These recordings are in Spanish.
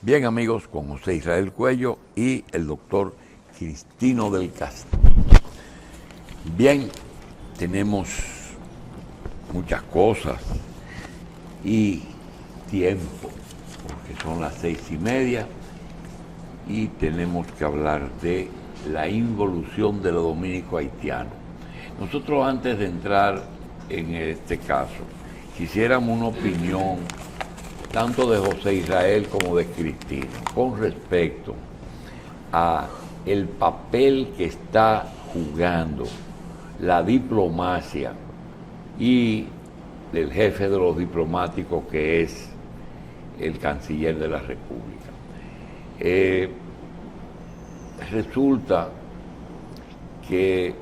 Bien, amigos, con José Israel Cuello y el doctor Cristino del Castillo. Bien, tenemos muchas cosas y tiempo, porque son las 6:30 y tenemos que hablar de la involución de los dominicos haitianos. Nosotros, antes de entrar en este caso, quisiéramos una opinión tanto de José Israel como de Cristino con respecto a el papel que está jugando la diplomacia y el jefe de los diplomáticos, que es el canciller de la República. Resulta que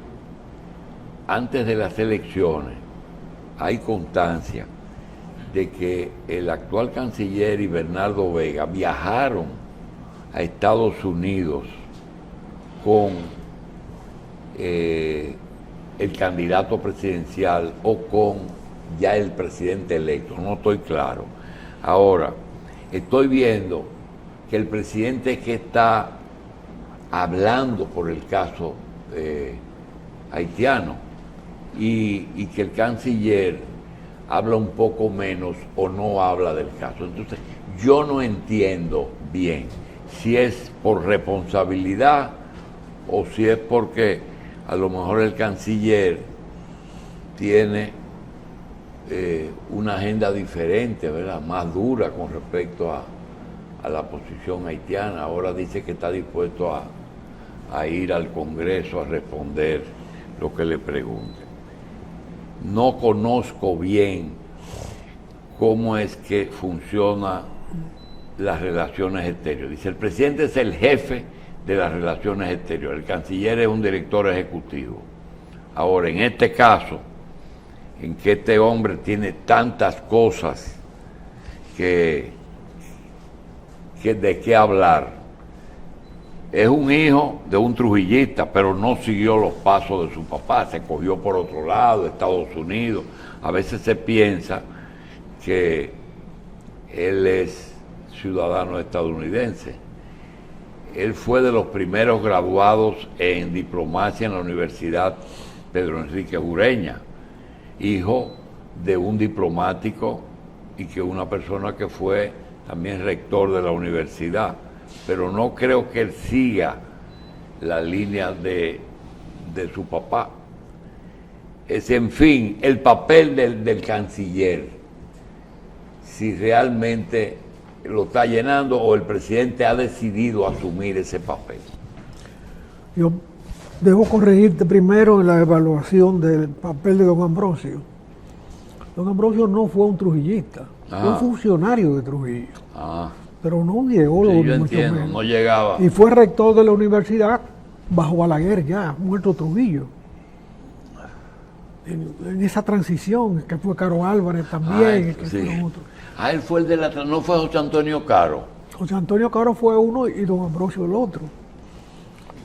antes de las elecciones hay constancia de que el actual canciller y Bernardo Vega viajaron a Estados Unidos con el candidato presidencial o con ya el presidente electo, no estoy claro. Ahora, estoy viendo que el presidente que está hablando por el caso haitiano y que el canciller habla un poco menos o no habla del caso. Entonces, yo no entiendo bien si es por responsabilidad o si es porque a lo mejor el canciller tiene una agenda diferente, ¿verdad? Más dura con respecto a la posición haitiana. Ahora dice que está dispuesto a ir al Congreso a responder lo que le pregunten. No conozco bien cómo es que funcionan las relaciones exteriores. Dice, el presidente es el jefe de las relaciones exteriores, el canciller es un director ejecutivo. Ahora, en este caso, en que este hombre tiene tantas cosas que de qué hablar, es un hijo de un trujillista, pero no siguió los pasos de su papá, se cogió por otro lado, Estados Unidos. A veces se piensa que él es ciudadano estadounidense. Él fue de los primeros graduados en diplomacia en la Universidad Pedro Enrique Ureña, hijo de un diplomático y que una persona que fue también rector de la universidad. Pero no creo que él siga la línea de su papá. Es, en fin, el papel del canciller, si realmente lo está llenando o el presidente ha decidido asumir ese papel. Yo debo corregirte primero en la evaluación del papel de don Ambrosio. Don Ambrosio no fue un trujillista, fue un funcionario de Trujillo. Pero no llegó, sí, yo entiendo, no llegaba. Y fue rector de la universidad bajo Balaguer, ya muerto Trujillo. En esa transición, que fue Caro Álvarez también. Sí. Él fue el de la... ¿No fue José Antonio Caro? José Antonio Caro fue uno y don Ambrosio el otro.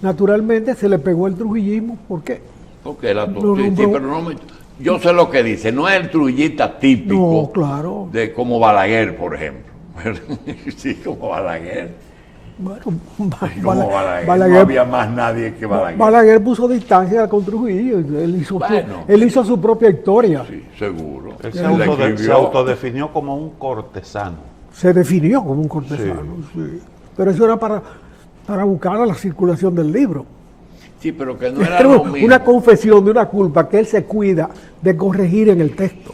Naturalmente se le pegó el trujillismo, ¿por qué? Porque era sí, pero no me... Yo sé lo que dice, no es el trujillista típico, no, claro, de como Balaguer, por ejemplo. Sí, como Balaguer. Bueno, como Balaguer, no había más nadie que Balaguer. Balaguer puso distancia con Trujillo, él hizo su propia historia. Sí, seguro. Él se autodefinió como un cortesano. Se definió como un cortesano, sí. Pero eso era para buscar la circulación del libro. Sí, pero que no era lo mismo. Una confesión de una culpa que él se cuida de corregir en el texto.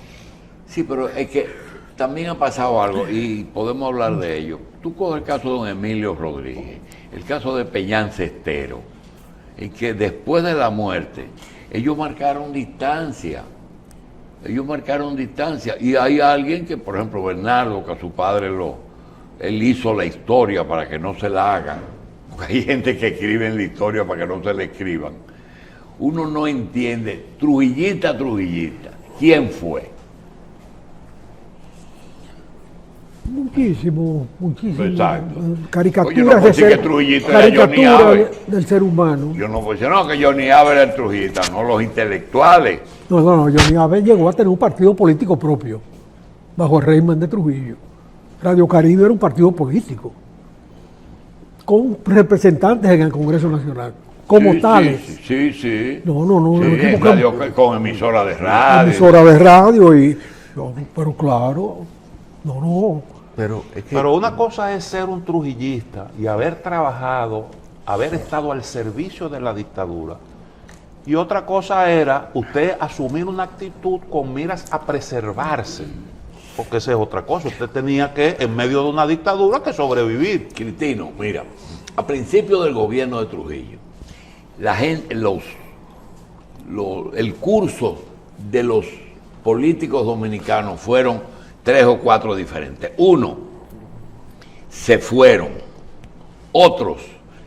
Sí, pero es que también ha pasado algo y podemos hablar de ello. Tú coges el caso de don Emilio Rodríguez, el caso de Peñán Cestero, en que después de la muerte ellos marcaron distancia. Y hay alguien que, por ejemplo, Bernardo, que a su padre él hizo la historia para que no se la hagan. Porque hay gente que escribe en la historia para que no se la escriban. Uno no entiende, trujillista, ¿quién fue? Muchísimo. Exacto. Caricaturas del ser humano. Yo no puedo decir, no, que Johnny Abe era el trujillista, no los intelectuales. No, Johnny Abe llegó a tener un partido político propio, bajo el régimen de Trujillo. Radio Caribe era un partido político. con representantes en el Congreso Nacional, como Sí, tales. Sí. No, Sí, el tipo con emisora de radio. emisora de radio y... no, pero claro, no. Pero es que Pero una cosa es ser un trujillista y haber trabajado, haber estado al servicio de la dictadura. Y otra cosa era usted asumir una actitud con miras a preservarse. Porque esa es otra cosa. Usted tenía que, en medio de una dictadura, que sobrevivir. Cristino, mira, a principio del gobierno de Trujillo, la gente, el curso de los políticos dominicanos fueron 3 o 4 diferentes. Uno, se fueron. Otros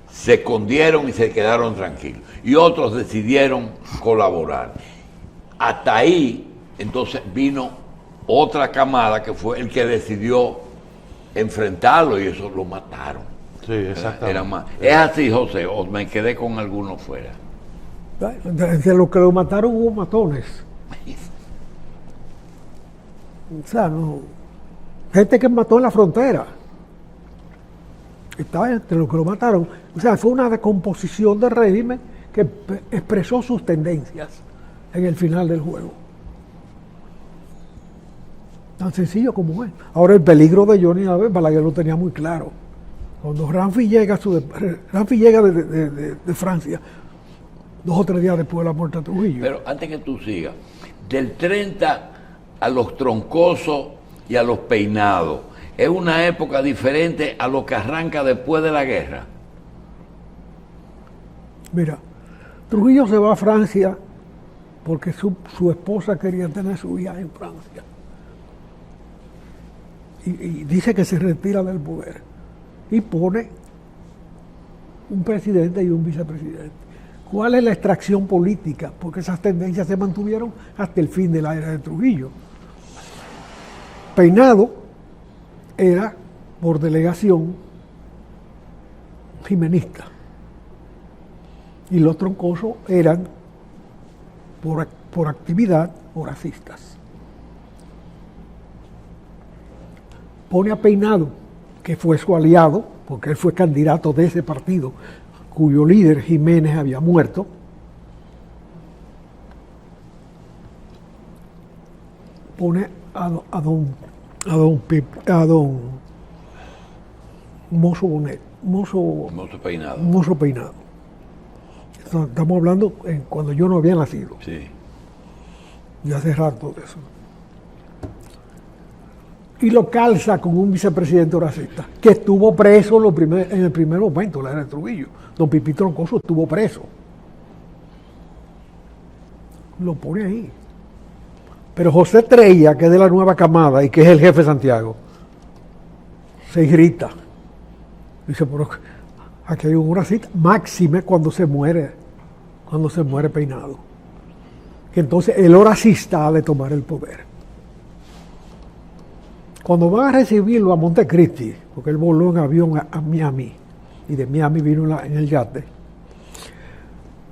se escondieron y se quedaron tranquilos. Y otros decidieron colaborar. Hasta ahí, entonces, vino otra camada que fue el que decidió enfrentarlo y eso lo mataron. Sí, exactamente. Es así, José, o me quedé con alguno fuera. De los que lo mataron hubo matones. O sea, no. Gente que mató en la frontera. Estaba entre los que lo mataron. O sea, fue una decomposición del régimen que expresó sus tendencias en el final del juego. Tan sencillo como es. Ahora el peligro de Johnny Balaguer lo tenía muy claro. Cuando Ramfi llega de Francia, 2 o 3 días después de la muerte de Trujillo. Pero antes que tú sigas, del 30 a los troncosos y a los peinados, ¿es una época diferente a lo que arranca después de la guerra? Mira, Trujillo se va a Francia porque su esposa quería tener su hija en Francia. Y dice que se retira del poder. Y pone un presidente y un vicepresidente. ¿Cuál es la extracción política? Porque esas tendencias se mantuvieron hasta el fin de la era de Trujillo. Peinado era, por delegación, jimenista. Y los troncosos eran, por actividad, horacistas. Pone a Peinado, que fue su aliado, porque él fue candidato de ese partido, cuyo líder Jiménez había muerto. Pone a don Mozo Bonet, Mozo Peinado. Mozo Peinado. Estamos hablando cuando yo no había nacido. Sí. Ya hace rato de eso. Y lo calza con un vicepresidente horacista, que estuvo preso en el primer momento, la era de Trujillo. Don Pipí Troncoso estuvo preso. Lo pone ahí. Pero José Trella, que es de la nueva camada y que es el jefe de Santiago, se irrita. Dice, pero aquí hay un horacista, máxime cuando se muere Peinado. Que entonces el horacista ha de tomar el poder. Cuando van a recibirlo a Montecristi, porque él voló en avión a Miami, y de Miami vino en el yate,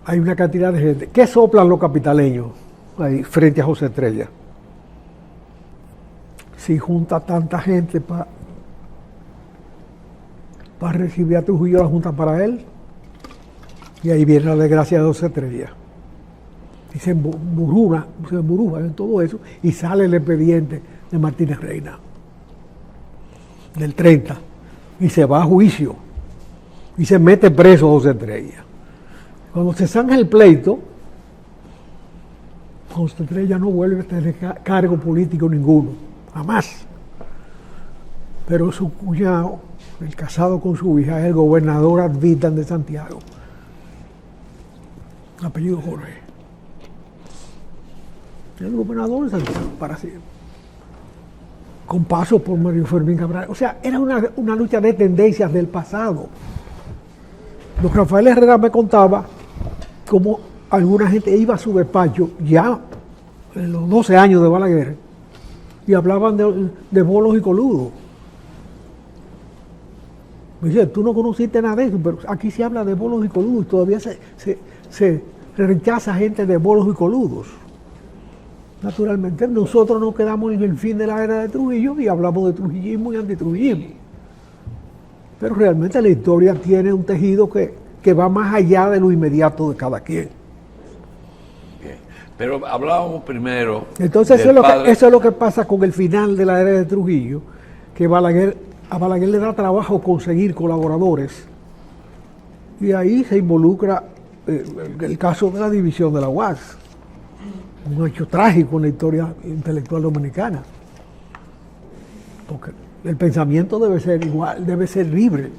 hay una cantidad de gente. ¿Qué soplan los capitaleños ahí frente a José Trella? Si junta tanta gente para recibir a Trujillo, la junta para él, y ahí viene la desgracia de José Trella. Y se emburuja en todo eso, y sale el expediente de Martínez Reina del 30, y se va a juicio y se mete preso José Trella. Cuando se zanja el pleito, José Trella no vuelve a tener cargo político ninguno, jamás. Pero su cuñado, el casado con su hija, es el gobernador ad vitam de Santiago, apellido Jorge, el gobernador de Santiago para siempre, con paso por Mario Fermín Cabral. O sea, era una lucha de tendencias del pasado. Don Rafael Herrera me contaba cómo alguna gente iba a su despacho ya en los 12 años de Balaguer y hablaban de bolos y coludos. Me dice, tú no conociste nada de eso, pero aquí se habla de bolos y coludos y todavía se rechaza gente de bolos y coludos. Naturalmente, nosotros nos quedamos en el fin de la era de Trujillo y hablamos de trujillismo y antitrujillismo. Pero realmente la historia tiene un tejido que va más allá de lo inmediato de cada quien. Bien. Pero hablábamos primero. Entonces eso es lo que pasa con el final de la era de Trujillo, que a Balaguer le da trabajo conseguir colaboradores, y ahí se involucra el caso de la división de la UAS, un hecho trágico en la historia intelectual dominicana, porque el pensamiento debe ser igual, debe ser libre,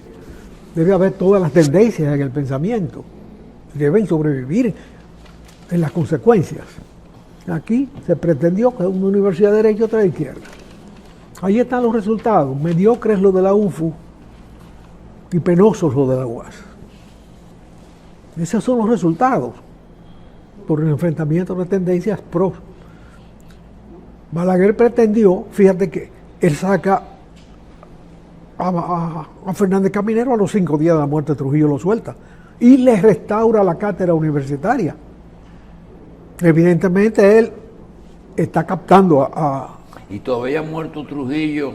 debe haber todas las tendencias en el pensamiento, deben sobrevivir en las consecuencias. Aquí se pretendió que una universidad de derecho, otra de izquierda. Ahí están los resultados, mediocres los de la UNFU y penosos los de la UAS. Esos son los resultados por el enfrentamiento de tendencias pro. Balaguer pretendió, fíjate que él saca a Fernández Caminero a los 5 días de la muerte de Trujillo, lo suelta y le restaura la cátedra universitaria. Evidentemente él está captando a Y todavía muerto Trujillo,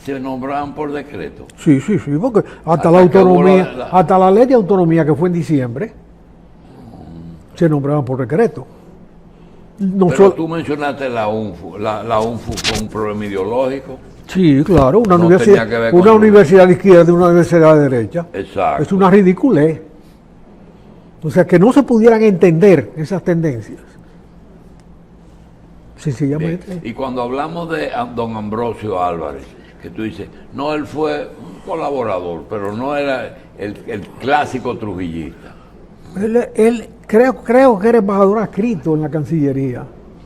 se nombraban por decreto. Sí, porque hasta la autonomía, hasta la ley de autonomía que fue en diciembre, se nombraban por decreto. Pero tú mencionaste la UNFU. La UNFU fue un problema ideológico. Sí, claro, una No universidad, tenía que ver con una universidad de izquierda y una universidad de derecha. Exacto. Es una ridiculez. O sea, que no se pudieran entender esas tendencias. Sencillamente. Bien. Y cuando hablamos de don Ambrosio Álvarez, que tú dices, no, él fue un colaborador, pero no era el clásico trujillista. Él creo que era embajador adscrito en la Cancillería.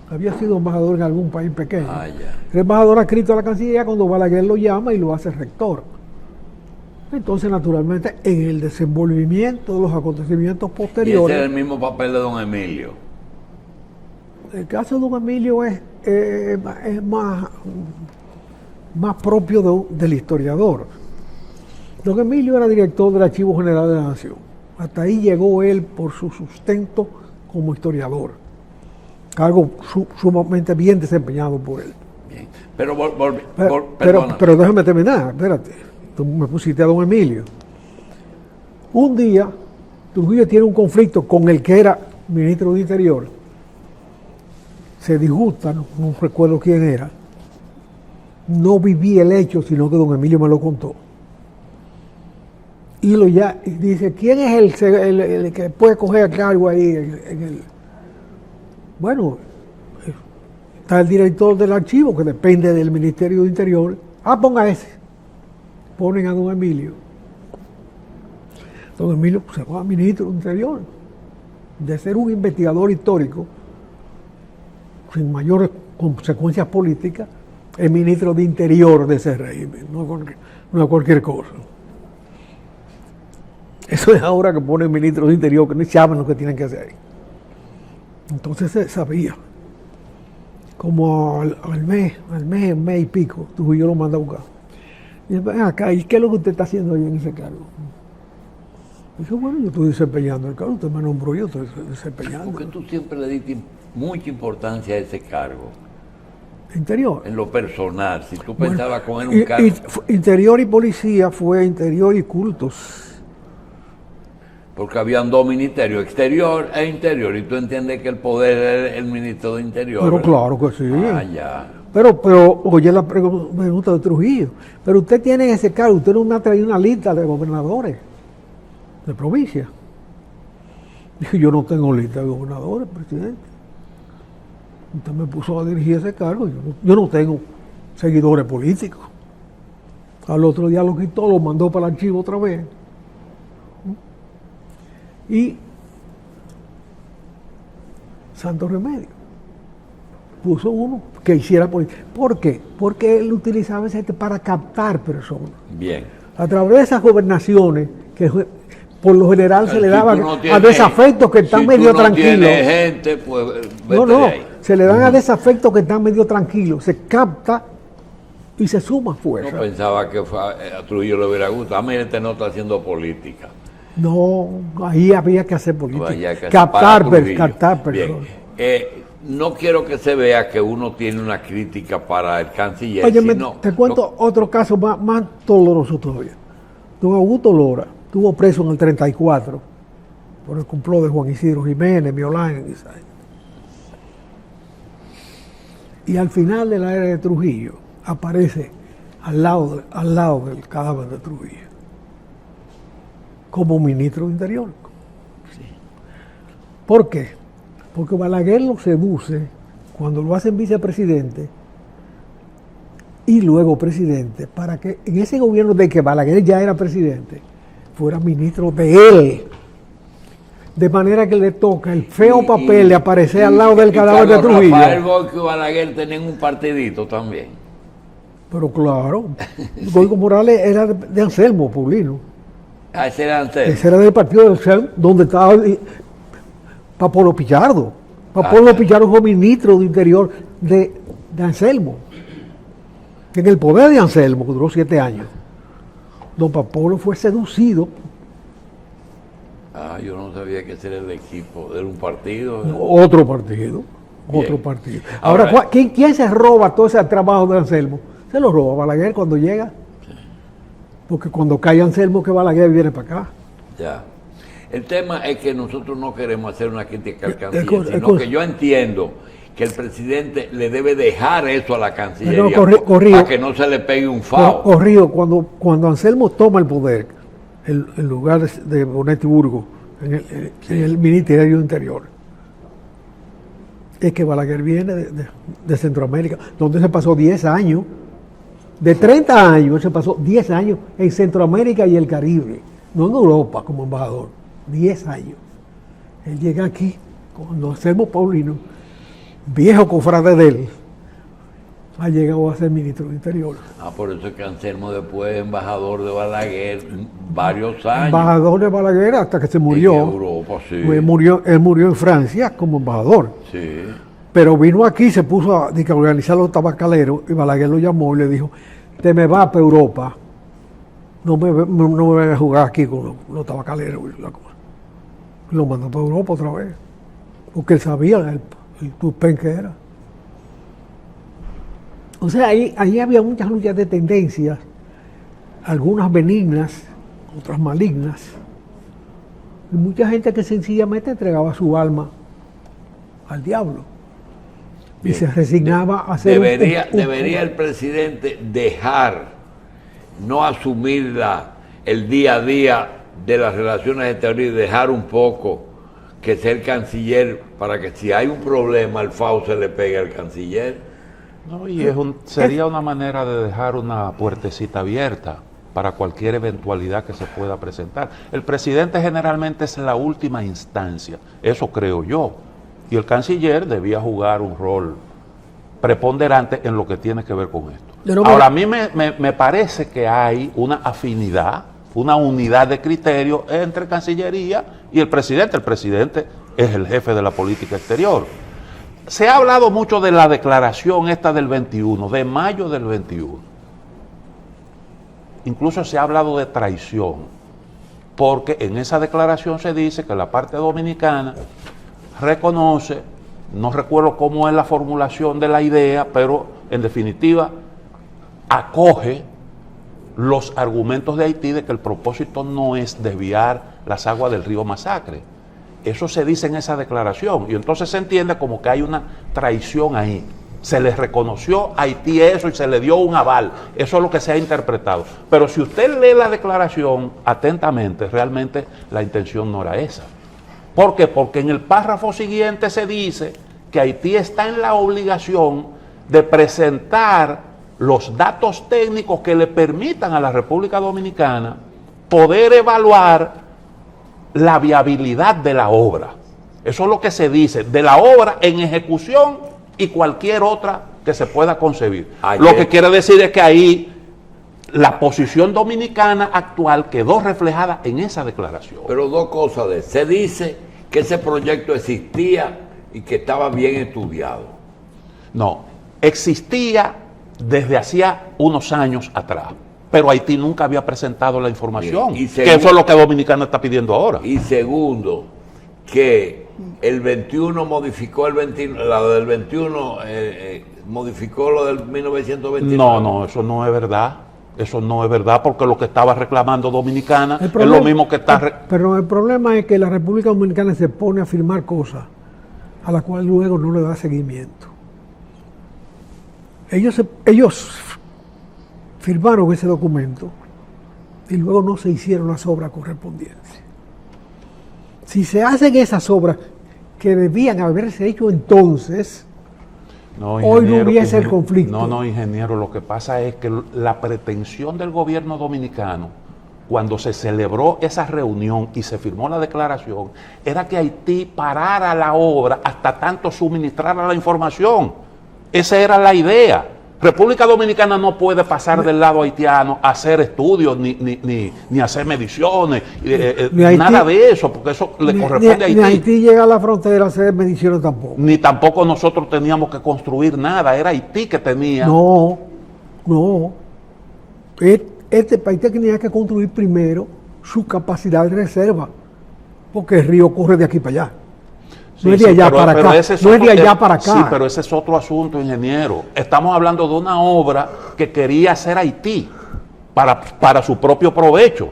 Había sido embajador en algún país pequeño. Ah, ya. Era embajador adscrito a la Cancillería cuando Balaguer lo llama y lo hace rector. Entonces, naturalmente, en el desenvolvimiento de los acontecimientos Y posteriores... ese es el mismo papel de don Emilio. El caso de don Emilio es más propio del historiador. Don Emilio era director del Archivo General de la Nación. Hasta ahí llegó él por su sustento como historiador. Algo sumamente bien desempeñado por él. Bien. Pero, pero déjame terminar, espérate. Tú me pusiste a don Emilio. Un día, Trujillo tiene un conflicto con el que era ministro de Interior. Se disgusta, no recuerdo quién era. No viví el hecho, sino que don Emilio me lo contó. Y dice, ¿quién es el que puede coger a cargo ahí? Bueno, está el director del archivo, que depende del Ministerio de Interior. Ponga ese. Ponen a don Emilio. Don Emilio se va a ministro de Interior. De ser un investigador histórico, sin mayores consecuencias políticas, es ministro de Interior de ese régimen, no cualquier cosa. Eso es ahora que ponen ministros de Interior que no saben lo que tienen que hacer. Entonces se sabía. Como al mes y pico, Trujillo lo manda a buscar. Y ven acá, ¿y qué es lo que usted está haciendo ahí en ese cargo? Dice, bueno, yo estoy desempeñando el cargo, usted me nombró, yo estoy desempeñando. Porque tú siempre le diste mucha importancia a ese cargo. Interior. En lo personal, si tú pensabas con él un cargo. Interior y policía fue interior y cultos. Porque habían dos ministerios, exterior e interior, y tú entiendes que el poder es el ministro de Interior. Pero ¿verdad? claro que sí. Ya. Pero oye la pregunta de Trujillo. Pero usted tiene ese cargo, usted no me ha traído una lista de gobernadores de provincia. Dije, yo no tengo lista de gobernadores, presidente. Usted me puso a dirigir ese cargo, yo no tengo seguidores políticos. Al otro día lo quitó, lo mandó para el archivo otra vez. Y Santo Remedio puso uno que hiciera política. ¿Por qué? Porque él utilizaba ese para captar personas. Bien. A través de esas gobernaciones que por lo general se le daban a desafectos que están medio tranquilos. Gente, pues, no, se le dan a desafectos que están medio tranquilos, se capta y se suma fuerza. No pensaba que a Trujillo le hubiera gustado. Mira, este no está haciendo política. No, ahí había que hacer política. Que captar personas. Bien. No quiero que se vea que uno tiene una crítica para el canciller. Oye, te cuento otro caso más doloroso todavía. Don Augusto Lora estuvo preso en el 34 por el complot de Juan Isidro Jiménez, Miolán, y al final de la era de Trujillo aparece al lado del cadáver de Trujillo como ministro de Interior. Sí. ¿Por qué? Porque Balaguer lo seduce cuando lo hacen vicepresidente y luego presidente, para que en ese gobierno de que Balaguer ya era presidente, fuera ministro de él. De manera que le toca el feo papel de aparecer al lado del cadáver de Trujillo. Rafael Goico y Balaguer tenían un partidito también. Pero claro, Goico Morales era de Anselmo Paulino. Ah, ese era antes. Ese era del partido de Anselmo, donde estaba Papolo Pichardo. Papolo Pichardo fue ministro de Interior de Anselmo. En el poder de Anselmo, que duró 7 años. Don Papolo fue seducido. Ah, yo no sabía que ese era el equipo, era un partido. Otro partido. Bien. Otro partido. Ahora, ¿quién se roba todo ese trabajo de Anselmo? Se lo roba Balaguer cuando llega. Sí. Porque cuando cae Anselmo, que Balaguer viene para acá. Ya. El tema es que nosotros no queremos hacer una crítica al Es canciller, sino que yo entiendo que el presidente le debe dejar eso a la Cancillería para que no se le pegue un FAO. Corrido, cuando Anselmo toma el poder, en lugar de Bonetti Burgos, en el Ministerio de Interior, es que Balaguer viene de Centroamérica, donde se pasó 10 años, de 30 años, se pasó 10 años en Centroamérica y el Caribe, no en Europa como embajador, 10 años. Él llega aquí, cuando Anselmo Paulino, viejo cofrade de él, ha llegado a ser ministro de Interior. Ah, por eso es que Anselmo después embajador de Balaguer varios años. Embajador de Balaguer hasta que se murió. En Europa, sí. Él murió en Francia como embajador. Sí. Pero vino aquí, se puso a organizar los tabacaleros y Balaguer lo llamó y le dijo, te me vas para Europa, no me vayas a jugar aquí con los tabacaleros y la cosa. Y lo mandó para Europa otra vez, porque él sabía el tupén que era. O sea, ahí había muchas luchas de tendencias, algunas benignas, otras malignas, y mucha gente que sencillamente entregaba su alma al diablo. Bien. Y se resignaba a hacer debería el presidente dejar, no asumir el día a día de las relaciones exteriores y dejar un poco que sea el canciller para que si hay un problema el FAO se le pegue al canciller. No, y sería una manera de dejar una puertecita abierta para cualquier eventualidad que se pueda presentar. El presidente generalmente es la última instancia, eso creo yo. Y el canciller debía jugar un rol preponderante en lo que tiene que ver con esto. Ahora, a mí me parece que hay una afinidad, una unidad de criterio entre Cancillería y el presidente. El presidente es el jefe de la política exterior. Se ha hablado mucho de la declaración esta del 21, de mayo del 21. Incluso se ha hablado de traición, porque en esa declaración se dice que la parte dominicana reconoce, no recuerdo cómo es la formulación de la idea, pero en definitiva acoge los argumentos de Haití de que el propósito no es desviar las aguas del río Masacre. Eso se dice en esa declaración y entonces se entiende como que hay una traición ahí. Se le reconoció a Haití eso y se le dio un aval. Eso es lo que se ha interpretado. Pero si usted lee la declaración atentamente, realmente la intención no era esa. ¿Por qué? Porque en el párrafo siguiente se dice que Haití está en la obligación de presentar los datos técnicos que le permitan a la República Dominicana poder evaluar la viabilidad de la obra. Eso es lo que se dice, de la obra en ejecución y cualquier otra que se pueda concebir. Lo que quiere decir es que ahí la posición dominicana actual quedó reflejada en esa declaración. Pero dos cosas se dice que ese proyecto existía y que estaba bien estudiado. No, existía desde hacía unos años atrás, pero Haití nunca había presentado la información, que eso es lo que Dominicana está pidiendo ahora. Y segundo, que el 21 modificó el 21, la del 21 modificó lo del 1929. No, eso no es verdad. Eso no es verdad, porque lo que estaba reclamando Dominicana es problema, lo mismo que está... Pero el problema es que la República Dominicana se pone a firmar cosas a las cuales luego no le da seguimiento. Ellos firmaron ese documento y luego no se hicieron las obras correspondientes. Si se hacen esas obras que debían haberse hecho entonces, hoy no hubiese el conflicto. No, ingeniero, lo que pasa es que la pretensión del gobierno dominicano, cuando se celebró esa reunión y se firmó la declaración, era que Haití parara la obra hasta tanto suministrara la información. Esa era la idea. República Dominicana no puede pasar del lado haitiano a hacer estudios ni hacer mediciones, nada de eso, porque eso le corresponde a Haití. Ni Haití llega a la frontera a hacer mediciones tampoco. Ni tampoco nosotros teníamos que construir nada, era Haití que tenía. No. Este país tenía que construir primero su capacidad de reserva, porque el río corre de aquí para allá. No es de allá para acá. No es de allá para acá. Sí, pero ese es otro asunto, ingeniero. Estamos hablando de una obra que quería hacer Haití para su propio provecho.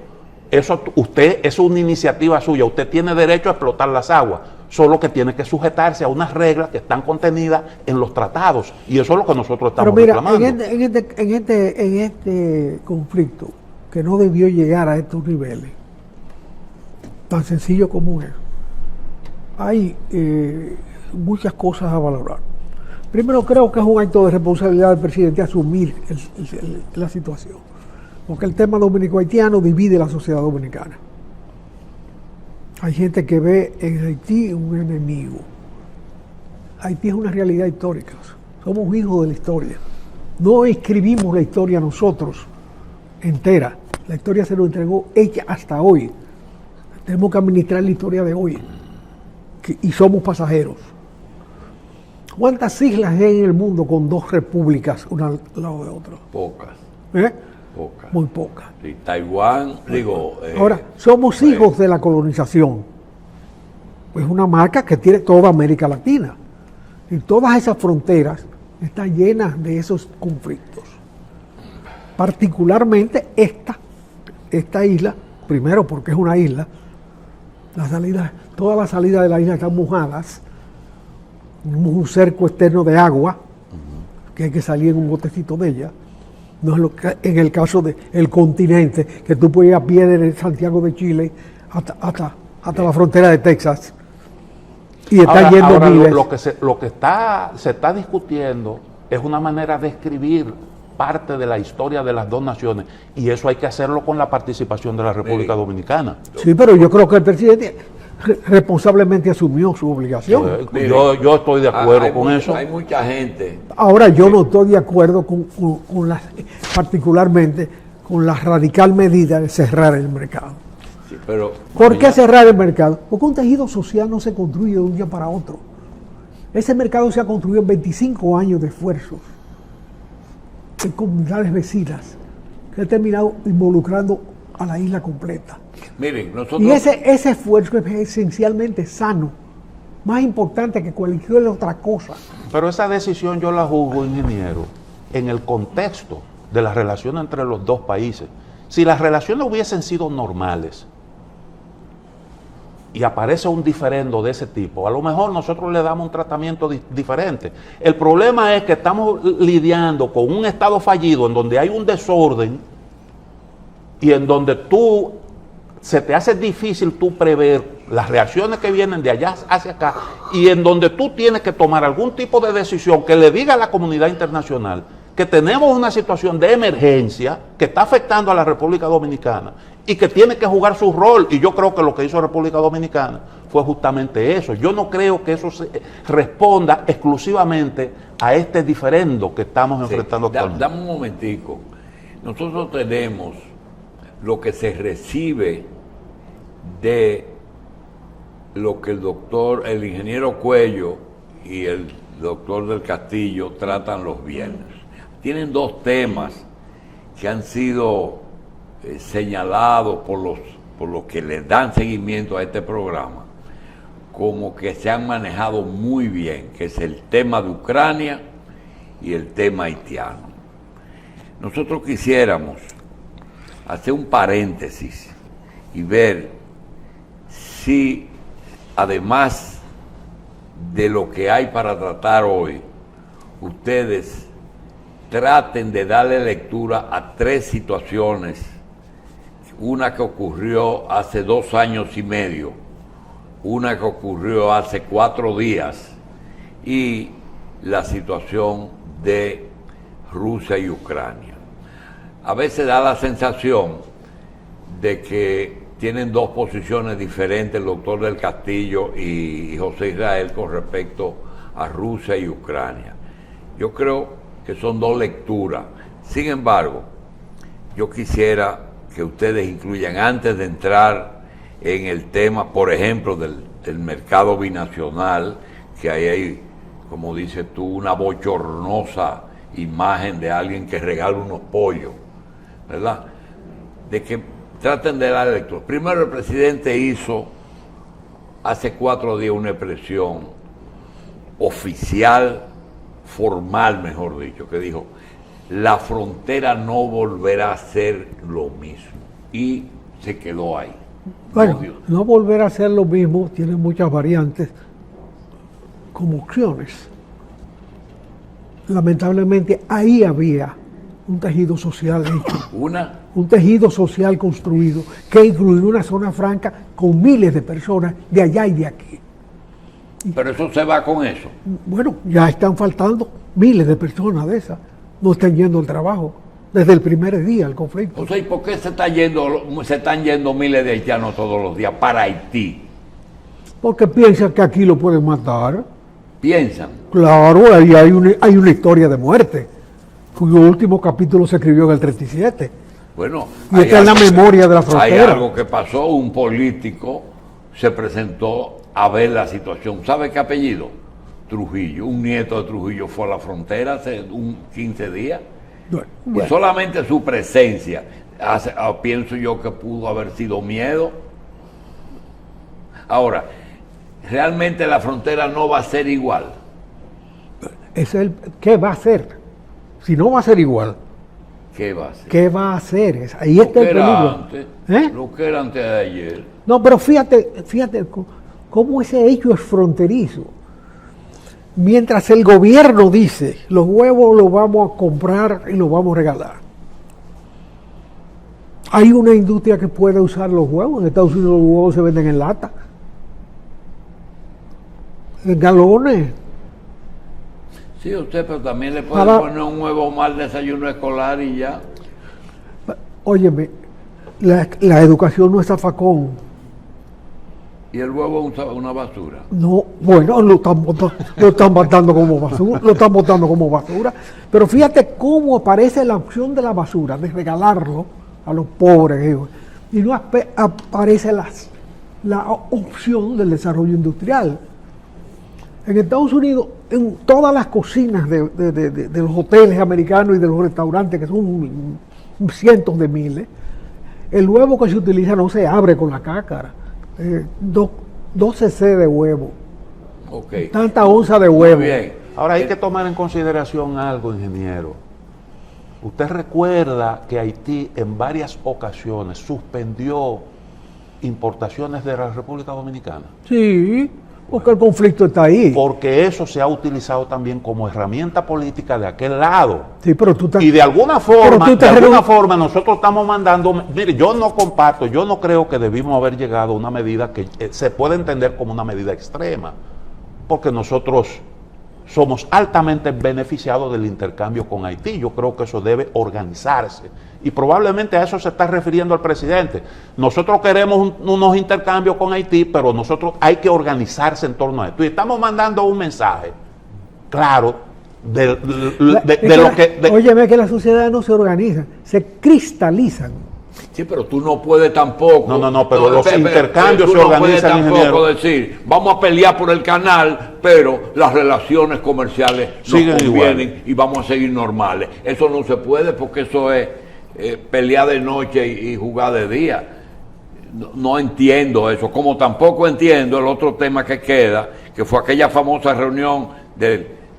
Eso es una iniciativa suya. Usted tiene derecho a explotar las aguas, solo que tiene que sujetarse a unas reglas que están contenidas en los tratados. Y eso es lo que nosotros estamos reclamando. En este conflicto, que no debió llegar a estos niveles, tan sencillo como es, hay muchas cosas a valorar. Primero, creo que es un acto de responsabilidad del presidente asumir la situación, porque el tema dominico-haitiano divide la sociedad dominicana. Hay gente que ve en Haití un enemigo. Haití es una realidad histórica. Somos hijos de la historia. No escribimos la historia nosotros entera. La historia se nos entregó hecha hasta hoy. Tenemos que administrar la historia de hoy. Y somos pasajeros. ¿Cuántas islas hay en el mundo con dos repúblicas una al lado de otra? Pocas. Pocas. Muy pocas. Sí, Taiwán, ahora, somos hijos de la colonización. Es una marca que tiene toda América Latina. Y todas esas fronteras están llenas de esos conflictos. Particularmente esta isla, primero porque es una isla, todas las salidas de la isla están mojadas. Tenemos un cerco externo de agua, que hay que salir en un botecito de ella. No es lo que en el caso del continente, que tú puedes ir a pie de Santiago de Chile hasta la frontera de Texas. Y está yendo miles. Lo que se está discutiendo es una manera de escribir parte de la historia de las dos naciones, y eso hay que hacerlo con la participación de la República Dominicana. Sí, pero yo creo que el presidente responsablemente asumió su obligación. Yo estoy de acuerdo con eso. Hay mucha gente. Ahora, yo no estoy de acuerdo particularmente con la radical medida de cerrar el mercado. Sí, pero, ¿por qué cerrar el mercado? Porque un tejido social no se construye de un día para otro. Ese mercado se ha construido en 25 años de esfuerzos en comunidades vecinas que ha terminado involucrando a la isla completa. Miren, nosotros... Y ese esfuerzo es esencialmente sano, más importante que cualquier otra cosa. Pero esa decisión yo la juzgo, ingeniero, en el contexto de las relaciones entre los dos países. Si las relaciones hubiesen sido normales y aparece un diferendo de ese tipo, a lo mejor nosotros le damos un tratamiento diferente. El problema es que estamos lidiando con un estado fallido en donde hay un desorden y en donde se te hace difícil tú prever las reacciones que vienen de allá hacia acá, y en donde tú tienes que tomar algún tipo de decisión que le diga a la comunidad internacional que tenemos una situación de emergencia que está afectando a la República Dominicana y que tiene que jugar su rol. Y yo creo que lo que hizo República Dominicana fue justamente eso. Yo no creo que eso responda exclusivamente a este diferendo que estamos enfrentando actualmente. Dame un momentico. Nosotros tenemos lo que se recibe de lo que el ingeniero Cuello y el doctor del Castillo tratan los viernes. Tienen dos temas que han sido señalados por los que le dan seguimiento a este programa como que se han manejado muy bien, que es el tema de Ucrania y el tema haitiano. nosotros quisiéramos hacer un paréntesis y ver si, además de lo que hay para tratar hoy, ustedes traten de darle lectura a 3 situaciones, una que ocurrió hace 2 años y medio, una que ocurrió hace 4 días y la situación de Rusia y Ucrania. A veces da la sensación de que tienen 2 posiciones diferentes el doctor del Castillo y José Israel con respecto a Rusia y Ucrania. Yo creo que son 2 lecturas. Sin embargo, yo quisiera que ustedes incluyan, antes de entrar en el tema, por ejemplo, del mercado binacional, que ahí hay, como dices tú, una bochornosa imagen de alguien que regala unos pollos, ¿verdad? De que traten de dar lectura. Primero, el presidente hizo hace 4 días una expresión oficial, formal, mejor dicho, que dijo: la frontera no volverá a ser lo mismo. Y se quedó ahí. Bueno, no volver a ser lo mismo tiene muchas variantes como opciones. Lamentablemente ahí había un tejido social hecho. Un tejido social construido que incluía una zona franca con miles de personas de allá y de aquí. Pero eso se va con eso. Bueno, ya están faltando miles de personas de esas. No están yendo al trabajo desde el primer día del conflicto. O sea, ¿y por qué se están yendo miles de haitianos todos los días para Haití? Porque piensan que aquí lo pueden matar. ¿Piensan? Claro, ahí hay una historia de muerte, cuyo último capítulo se escribió en el 37. Bueno, y está en la memoria de la frontera. Hay algo que pasó, un político se presentó a ver la situación. ¿Sabe qué apellido? Trujillo. Un nieto de Trujillo fue a la frontera hace 15 días. Bueno. Y solamente su presencia, pienso yo que pudo haber sido miedo. Ahora, realmente la frontera no va a ser igual. ¿Qué va a ser? Si no va a ser igual, ¿qué va a hacer? ¿Qué va a hacer? Ahí está el peligro. Lo que era antes de ayer. No, pero fíjate cómo ese hecho es fronterizo. Mientras el gobierno dice, los huevos los vamos a comprar y los vamos a regalar. Hay una industria que puede usar los huevos. En Estados Unidos los huevos se venden en lata, en galones. Sí, usted, pero también le puede poner un huevo mal desayuno escolar y ya. Óyeme, la educación no es zafacón. ¿Y el huevo es una basura? No, bueno, lo están botando como basura. Pero fíjate cómo aparece la opción de la basura, de regalarlo a los pobres. Y no aparece la opción del desarrollo industrial. En Estados Unidos, en todas las cocinas de los hoteles americanos y de los restaurantes, que son cientos de miles, el huevo que se utiliza no se abre con la cácara. 12 cc de huevo. Okay. Tanta onza de huevo. Muy bien. Ahora hay que tomar en consideración algo, ingeniero. Usted recuerda que Haití en varias ocasiones suspendió importaciones de la República Dominicana. Sí, porque el conflicto está ahí. Porque eso se ha utilizado también como herramienta política de aquel lado. Sí, pero tú y de alguna forma nosotros estamos mandando. Mire, yo no comparto, yo no creo que debimos haber llegado a una medida que se puede entender como una medida extrema, porque nosotros somos altamente beneficiados del intercambio con Haití. Yo creo que eso debe organizarse. Y probablemente a eso se está refiriendo el presidente. Nosotros queremos unos intercambios con Haití, pero nosotros hay que organizarse en torno a esto. Y estamos mandando un mensaje claro de lo que... Óyeme, que las sociedades no se organizan, se cristalizan. Sí, pero tú no puedes tampoco... No, pero los intercambios se organizan, no puedes tampoco decir, vamos a pelear por el canal, pero las relaciones comerciales siguen nos convienen igual y vamos a seguir normales. Eso no se puede porque eso es pelear de noche y jugar de día. No entiendo eso, como tampoco entiendo el otro tema que queda, que fue aquella famosa reunión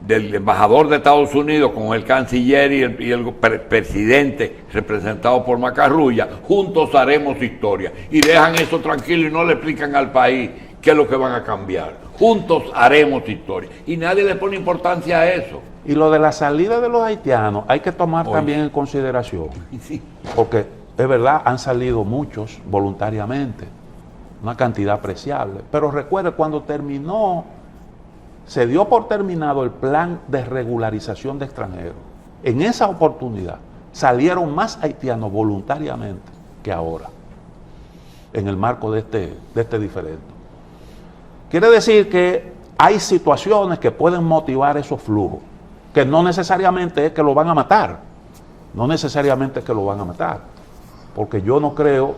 del embajador de Estados Unidos con el canciller y el presidente representado por Macarrulla, juntos haremos historia. Y dejan eso tranquilo y no le explican al país qué es lo que van a cambiar. Juntos haremos historia. Y nadie le pone importancia a eso. Y lo de la salida de los haitianos hay que tomar también en consideración. Sí. Porque es verdad, han salido muchos voluntariamente, una cantidad apreciable. Pero recuerde, cuando se dio por terminado el plan de regularización de extranjeros, en esa oportunidad salieron más haitianos voluntariamente que ahora, en el marco de este diferendo. Quiere decir que hay situaciones que pueden motivar esos flujos, que no necesariamente es que lo van a matar, porque yo no creo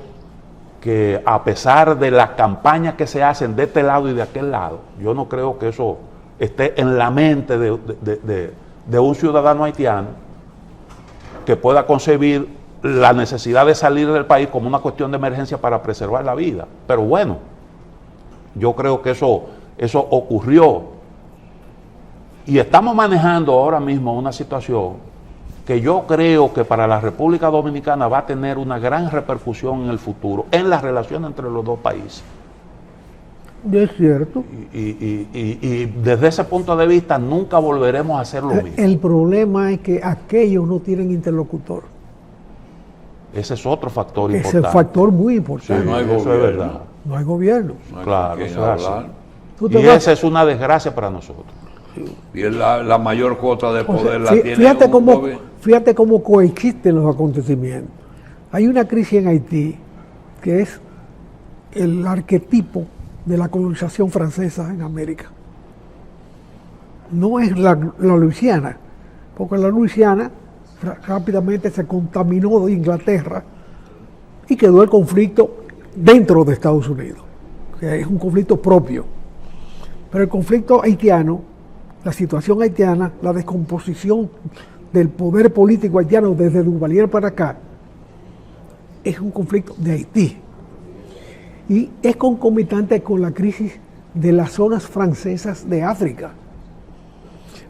que, a pesar de las campañas que se hacen de este lado y de aquel lado, yo no creo que eso esté en la mente de un ciudadano haitiano que pueda concebir la necesidad de salir del país como una cuestión de emergencia para preservar la vida. Pero bueno, yo creo que eso ocurrió y estamos manejando ahora mismo una situación que yo creo que para la República Dominicana va a tener una gran repercusión en el futuro, en las relaciones entre los dos países. Es cierto. Y desde ese punto de vista nunca volveremos a hacer lo mismo. El problema es que aquellos no tienen interlocutor. Ese es otro factor Ese importante. es un factor muy importante. Sí, no hay Eso es gobierno. verdad. No hay gobierno. No hay Claro, con quién eso es así. hablar. Y esa es una desgracia para nosotros. Y es la mayor cuota de O sea, poder la tiene fíjate un cómo, gobierno. fíjate cómo coexisten los acontecimientos. Hay una crisis en Haití que es el arquetipo de la colonización francesa en América. No es la Luisiana, porque la Luisiana rápidamente se contaminó de Inglaterra y quedó el conflicto dentro de Estados Unidos, que es un conflicto propio. Pero el conflicto haitiano, la situación haitiana, la descomposición del poder político haitiano desde Duvalier para acá, es un conflicto de Haití. Y es concomitante con la crisis de las zonas francesas de África.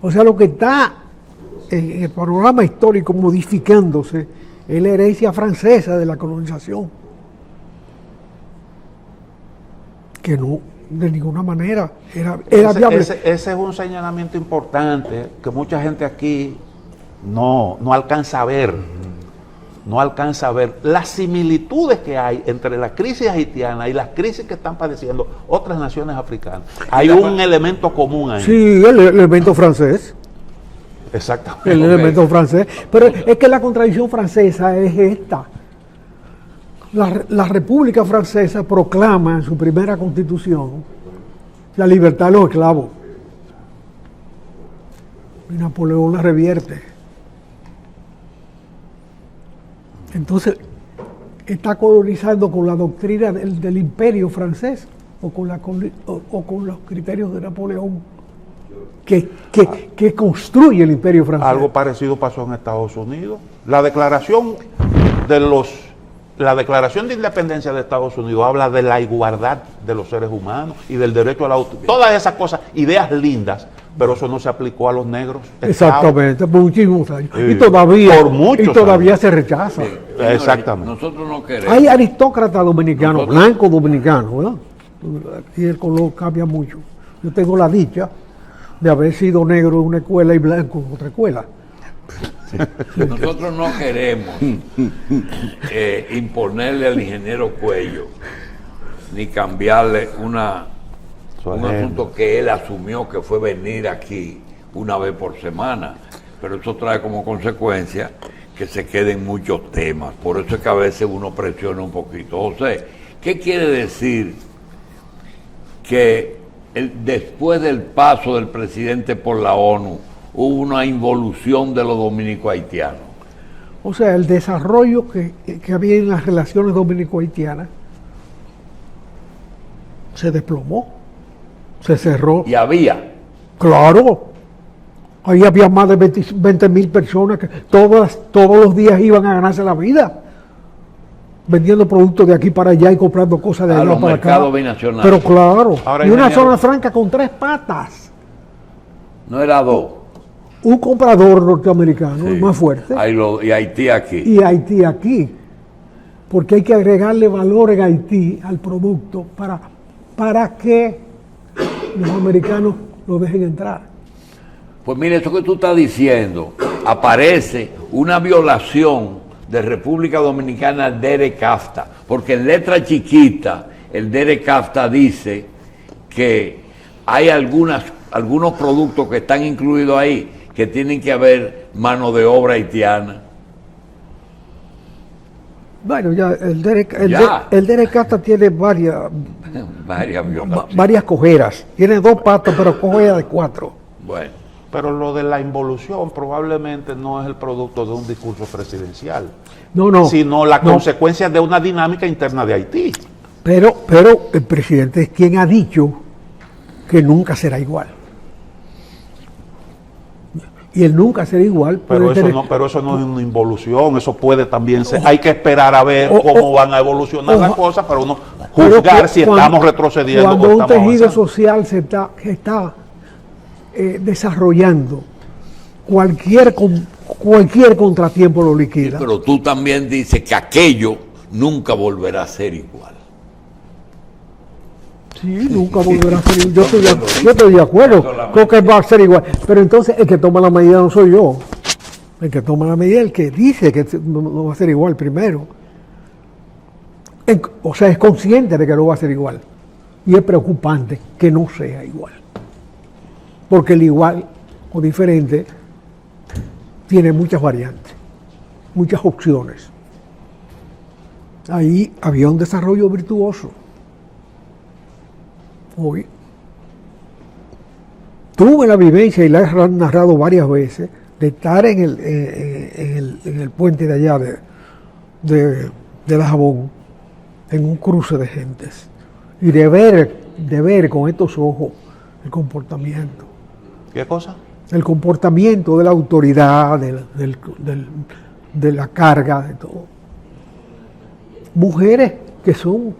O sea, lo que está en el panorama histórico modificándose es la herencia francesa de la colonización, que no, de ninguna manera era viable. Ese es un señalamiento importante que mucha gente aquí no alcanza a ver. No alcanza a ver las similitudes que hay entre la crisis haitiana y las crisis que están padeciendo otras naciones africanas. Hay un elemento común ahí. Sí, el elemento francés. Exactamente. El elemento francés. Pero es que la contradicción francesa es esta. La República Francesa proclama en su primera constitución la libertad de los esclavos. Y Napoleón la revierte. Entonces, está colonizando con la doctrina del imperio francés o con los criterios de Napoleón que construye el imperio francés. Algo parecido pasó en Estados Unidos. La declaración de independencia de Estados Unidos habla de la igualdad de los seres humanos y del derecho a la autonomía. Todas esas cosas, ideas lindas, pero eso no se aplicó a los negros. Exactamente, por muchísimos años. Sí, y todavía, por muchos todavía se rechaza. Sí, Exactamente. Nosotros no queremos. Hay aristócratas dominicanos, blancos dominicanos, ¿verdad? Aquí el color cambia mucho. Yo tengo la dicha de haber sido negro en una escuela y blanco en otra escuela. Nosotros no queremos imponerle al ingeniero Cuello ni cambiarle un asunto que él asumió, que fue venir aquí una vez por semana, pero eso trae como consecuencia que se queden muchos temas. Por eso es que a veces uno presiona un poquito. José, ¿qué quiere decir que después del paso del presidente por la ONU hubo una involución de los dominico-haitianos? O sea, el desarrollo que había en las relaciones dominico-haitianas se desplomó, se cerró. Y había. Claro, ahí había más de 20.000 personas que todos los días iban a ganarse la vida, vendiendo productos de aquí para allá y comprando cosas de A allá los para acá. mercados binacionales. Pero claro, Ahora, y una ingeniero, zona franca con 3 patas. No era 2. un comprador norteamericano, Sí. el más fuerte, Y Haití aquí. y Haití aquí, porque hay que agregarle valor en Haití al producto para que los americanos lo dejen entrar. Pues mire, esto que tú estás diciendo, aparece una violación de República Dominicana al DERE-CAFTA, porque en letra chiquita el DERE-CAFTA dice que hay algunos productos que están incluidos ahí que tienen que haber mano de obra haitiana. Bueno, ya el Ya. DERE-CAFTA tiene Varias violaciones. varias cojeras. Tiene 2 patas, pero cojea de 4. Bueno, Pero lo de la involución probablemente no es el producto de un discurso presidencial, No. sino la no. consecuencia de una dinámica interna de Haití. Pero el presidente es quien ha dicho que nunca será igual. Y el nunca será igual Pero puede eso no es una involución, eso puede también ser. Hay que esperar a ver cómo van a evolucionar las cosas para uno pero juzgar si cuando- estamos retrocediendo Cuando o un estamos tejido avanzando. social se está desarrollando, cualquier contratiempo lo liquida. pero tú también dices que aquello nunca volverá a ser igual. Sí, nunca volverá a ser igual. Yo estoy de acuerdo, creo que va a ser igual. Pero entonces el que toma la medida no soy yo. El que toma la medida es el que dice que no va a ser igual primero. O sea, es consciente de que no va a ser igual. Y es preocupante que no sea igual. Porque el igual o diferente tiene muchas variantes, muchas opciones. Ahí había un desarrollo virtuoso. Hoy tuve la vivencia, y la he narrado varias veces, de estar en el puente de allá de Dajabón, en un cruce de gentes, y de ver con estos ojos el comportamiento. ¿Qué cosa? El comportamiento de la autoridad, de la carga, de todo. Mujeres que son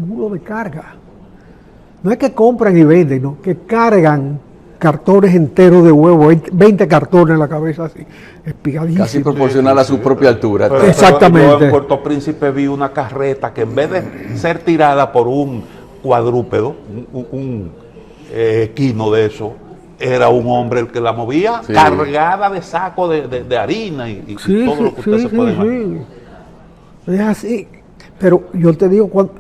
muros de carga. No es que compran y venden, no, que cargan cartones enteros de huevo, 20 cartones en la cabeza así, espigadísimos. Casi proporcional a su propia altura. Pero Exactamente. yo en Puerto Príncipe vi una carreta que en vez de ser tirada por un cuadrúpedo, un equino de eso, era un hombre el que la movía, Sí. cargada de saco de harina y todo lo que usted se puede imaginar. Es así. Pero yo te digo, cuando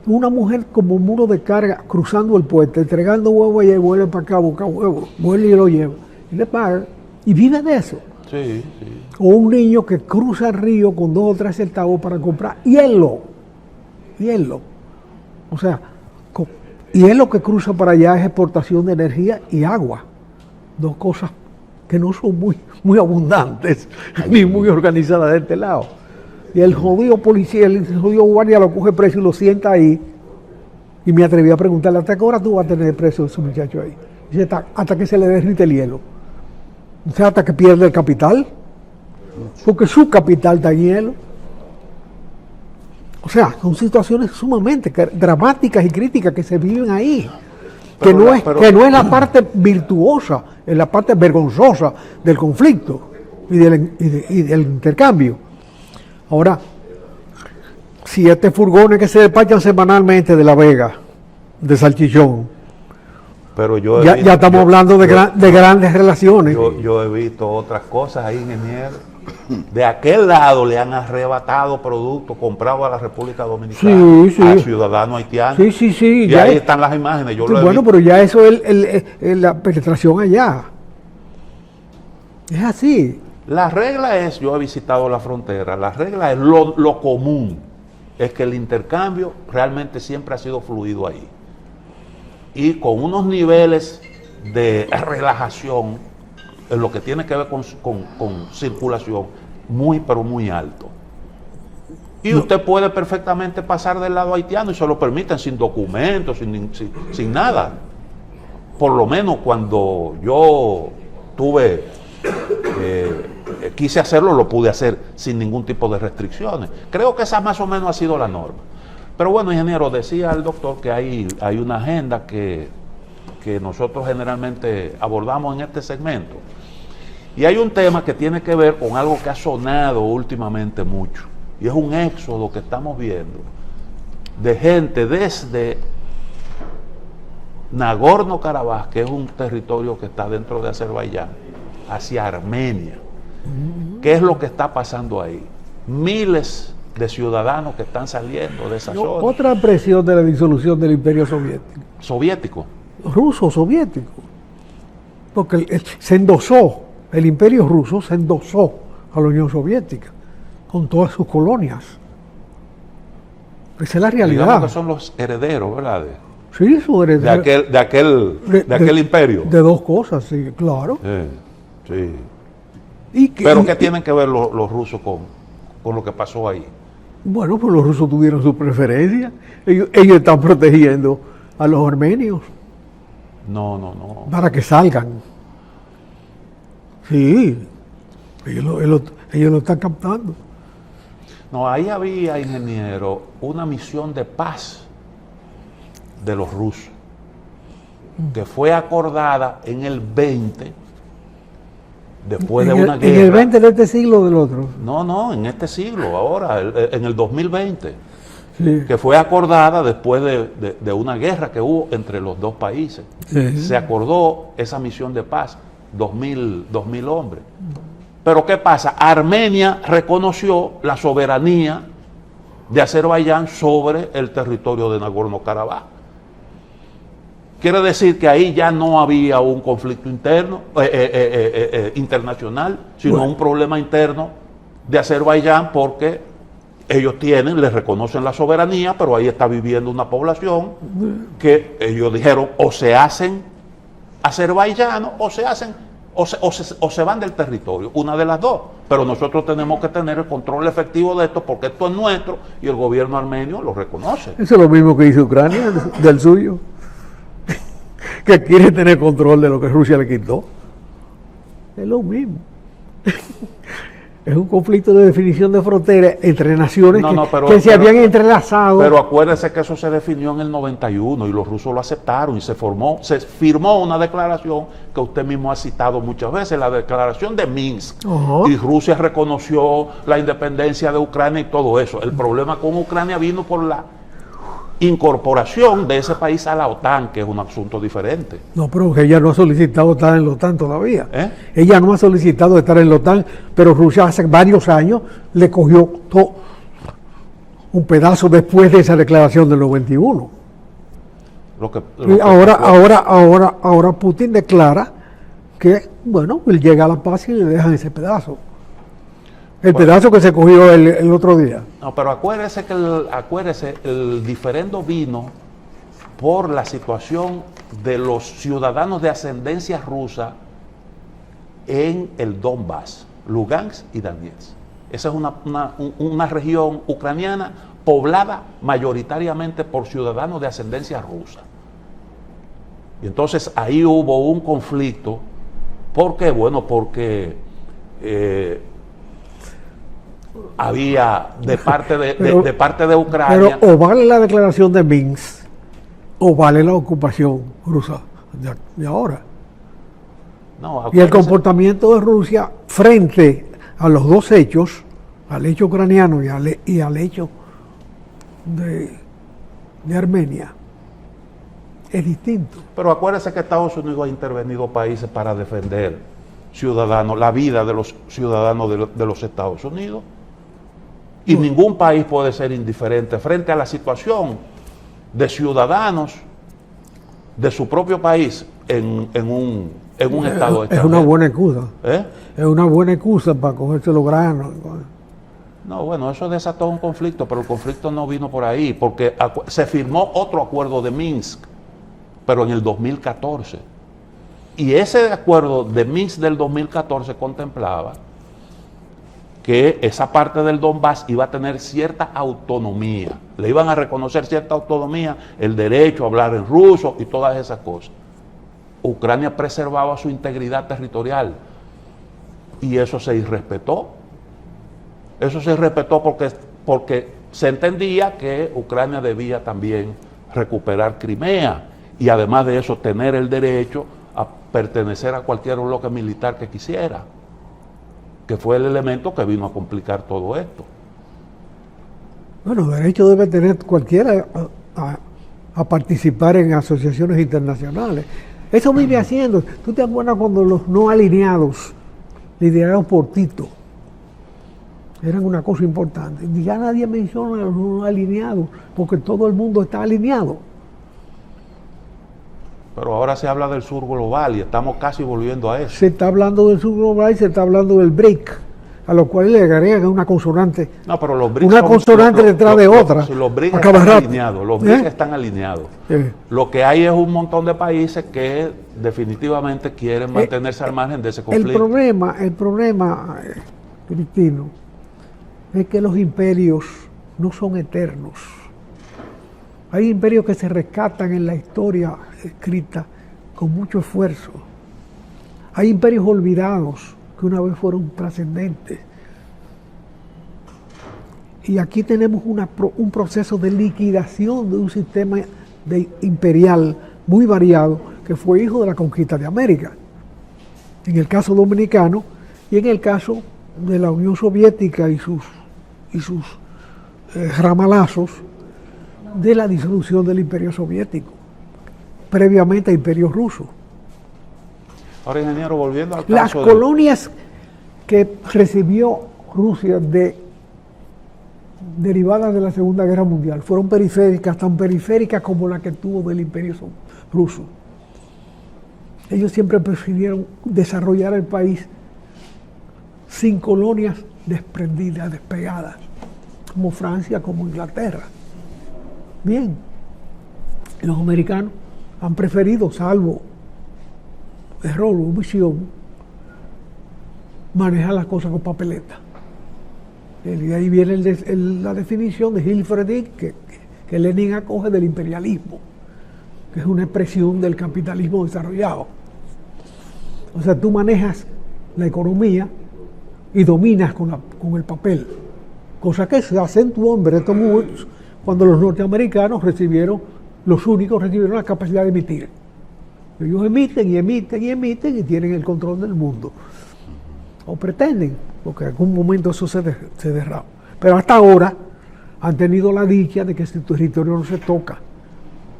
una mujer como muro de carga cruzando el puente, entregando huevo allá y vuelve para acá a buscar huevo, vuelve y lo lleva, y le paga, y vive de eso. Sí, sí. O un niño que cruza el río con 2 o 3 centavos para comprar hielo. O sea, hielo que cruza para allá es exportación de energía y agua. 2 cosas que no son muy abundantes ni muy organizadas de este lado. Y el jodido policía, el jodido guardia lo coge preso y lo sienta ahí. Y me atreví a preguntarle, ¿hasta qué hora tú vas a tener preso ese muchacho ahí? Dice, hasta que se le derrite el hielo. O sea, hasta que pierde el capital. Porque su capital está en hielo. O sea, son situaciones sumamente dramáticas y críticas que se viven ahí. Que no es la parte virtuosa, es la parte vergonzosa del conflicto y del intercambio. Ahora, 7 furgones que se despachan semanalmente de La Vega, de salchichón, Pero yo ya estamos hablando de grandes relaciones. Yo he visto otras cosas ahí, ingeniero. De aquel lado le han arrebatado productos comprados a la República Dominicana, Sí. al ciudadano haitiano. Sí. Y ya ahí están las imágenes. Yo lo he bueno, visto. pero ya eso es la penetración allá. Es así. La regla es, yo he visitado la frontera, la regla es lo común, es que el intercambio realmente siempre ha sido fluido ahí. Y con unos niveles de relajación en lo que tiene que ver con circulación pero muy alto. Y usted puede perfectamente pasar del lado haitiano y se lo permiten sin documentos, sin nada. Por lo menos cuando yo quise hacerlo, lo pude hacer sin ningún tipo de restricciones. Creo que esa más o menos ha sido la norma. Pero bueno, ingeniero, decía el doctor que hay una agenda que nosotros generalmente abordamos en este segmento. Y hay un tema que tiene que ver con algo que ha sonado últimamente mucho, y es un éxodo que estamos viendo de gente desde Nagorno-Karabaj, que es un territorio que está dentro de Azerbaiyán, hacia Armenia. ¿Qué es lo que está pasando ahí? Miles de ciudadanos que están saliendo de esa zona. Otra presión de la disolución del Imperio Soviético. Soviético. Ruso, soviético. Porque se endosó, el Imperio ruso se endosó a la Unión Soviética con todas sus colonias. Esa es la realidad. Digamos que son los herederos, ¿verdad? Sí, su heredero. De aquel imperio. De dos cosas, sí, claro. Sí. Pero ¿qué tienen que ver los rusos con lo que pasó ahí? Bueno, pues los rusos tuvieron su preferencia. Ellos están protegiendo a los armenios. No. Para que salgan. Sí. Ellos lo están captando. No, ahí había, ingeniero, una misión de paz de los rusos, que fue acordada en el 20, después de una guerra. ¿En el 20 de este siglo o del otro? No, en este siglo, ahora, en el 2020, Sí. que fue acordada después de una guerra que hubo entre los dos países. Sí. Se acordó esa misión de paz, 2000 hombres. Pero ¿qué pasa? Armenia reconoció la soberanía de Azerbaiyán sobre el territorio de Nagorno-Karabaj. Quiere decir que ahí ya no había un conflicto interno, internacional, sino un problema interno de Azerbaiyán, porque ellos les reconocen la soberanía, pero ahí está viviendo una población que ellos dijeron o se hacen azerbaiyanos o se van del territorio, una de las dos. Pero nosotros tenemos que tener el control efectivo de esto, porque esto es nuestro y el gobierno armenio lo reconoce. Eso es lo mismo que dice Ucrania del suyo, que quiere tener control de lo que Rusia le quitó. Es lo mismo. Es un conflicto de definición de fronteras entre naciones que se habían entrelazado. Pero acuérdese que eso se definió en el 91 y los rusos lo aceptaron y se firmó una declaración que usted mismo ha citado muchas veces, la declaración de Minsk. Y Rusia reconoció la independencia de Ucrania y todo eso. El problema con Ucrania vino por la incorporación de ese país a la OTAN, que es un asunto diferente. No, pero ella no ha solicitado estar en la OTAN todavía. Ella no ha solicitado estar en la OTAN, pero Rusia hace varios años le cogió un pedazo después de esa declaración del 91. Ahora Putin declara que, bueno, él llega a la paz y le dejan ese pedazo. El pedazo que se cogió el otro día. No, pero acuérdese el diferendo vino por la situación de los ciudadanos de ascendencia rusa en el Donbass, Lugansk y Donetsk. Esa es una región ucraniana poblada mayoritariamente por ciudadanos de ascendencia rusa. Y entonces ahí hubo un conflicto. ¿Por qué? Bueno, porque había de parte de Ucrania. Pero o vale la declaración de Minsk o vale la ocupación rusa de ahora. No, y el comportamiento de Rusia frente a los dos hechos, al hecho ucraniano y al hecho de Armenia, es distinto. Pero acuérdese que Estados Unidos ha intervenido países para defender ciudadanos, la vida de los ciudadanos de los Estados Unidos. Y ningún país puede ser indiferente frente a la situación de ciudadanos de su propio país en un estado extranjero. Es una buena excusa. Es una buena excusa para cogerse los granos. No, bueno, eso desató un conflicto, pero el conflicto no vino por ahí, porque se firmó otro acuerdo de Minsk, pero en el 2014. Y ese acuerdo de Minsk del 2014 contemplaba que esa parte del Donbass iba a tener cierta autonomía. Le iban a reconocer cierta autonomía, el derecho a hablar en ruso y todas esas cosas. Ucrania preservaba su integridad territorial y eso se irrespetó. Eso se irrespetó porque se entendía que Ucrania debía también recuperar Crimea y además de eso tener el derecho a pertenecer a cualquier bloque militar que quisiera. que fue el elemento que vino a complicar todo esto. Bueno, derecho debe tener cualquiera a participar en asociaciones internacionales. Eso viene haciendo. ¿Tú te acuerdas cuando los no alineados, liderados por Tito, eran una cosa importante? Ya nadie menciona a los no alineados, porque todo el mundo está alineado. Pero ahora se habla del sur global y estamos casi volviendo a eso. Se está hablando del sur global y se está hablando del BRIC, a lo cual le agregan una consonante. No, pero los BRICS una consonante detrás de otra. Los BRICS a cada están rato. alineados. Los BRICS están alineados. Lo que hay es un montón de países que definitivamente quieren mantenerse al margen de ese conflicto. El problema, Cristino, es que los imperios no son eternos. Hay imperios que se rescatan en la historia escrita con mucho esfuerzo. Hay imperios olvidados que una vez fueron trascendentes. Y aquí tenemos un proceso de liquidación de un sistema imperial muy variado que fue hijo de la conquista de América. En el caso dominicano y en el caso de la Unión Soviética y sus ramalazos de la disolución del Imperio Soviético, previamente al Imperio Ruso. Ahora, ingeniero, volviendo al caso Las colonias que recibió Rusia derivadas de la Segunda Guerra Mundial fueron periféricas, tan periféricas como la que tuvo del Imperio Ruso. Ellos siempre prefirieron desarrollar el país sin colonias desprendidas, despegadas, como Francia, como Inglaterra. Bien, los americanos han preferido, salvo error o omisión, manejar las cosas con papeleta. Y ahí viene la definición de Hilferding que Lenin acoge del imperialismo, que es una expresión del capitalismo desarrollado. O sea, tú manejas la economía y dominas con el papel, cosa que se acentuó en Bretton Woods cuando los norteamericanos los únicos recibieron la capacidad de emitir. Ellos emiten y emiten y emiten y tienen el control del mundo. O pretenden, porque en algún momento eso se derrama. Pero hasta ahora han tenido la dicha de que su territorio no se toca.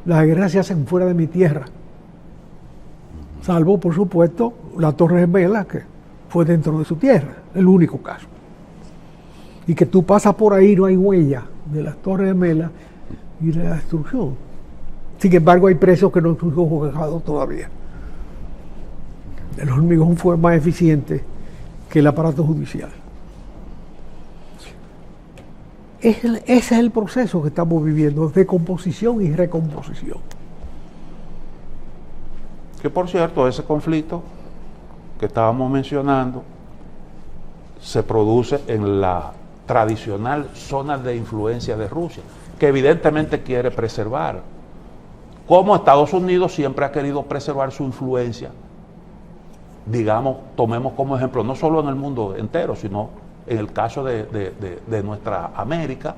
Las guerras se hacen fuera de mi tierra. Salvo, por supuesto, la Torre Gemela, que fue dentro de su tierra, el único caso. Y que tú pasas por ahí, no hay huella de las Torres Gemelas y de la destrucción. Sin embargo, hay presos que no han sido juzgados todavía. El hormigón fue más eficiente que el aparato judicial. Ese es el proceso que estamos viviendo, de composición y recomposición. Que por cierto, ese conflicto que estábamos mencionando se produce en la tradicional zona de influencia de Rusia, que evidentemente quiere preservar. Como Estados Unidos siempre ha querido preservar su influencia, digamos, tomemos como ejemplo, no solo en el mundo entero, sino en el caso de nuestra América,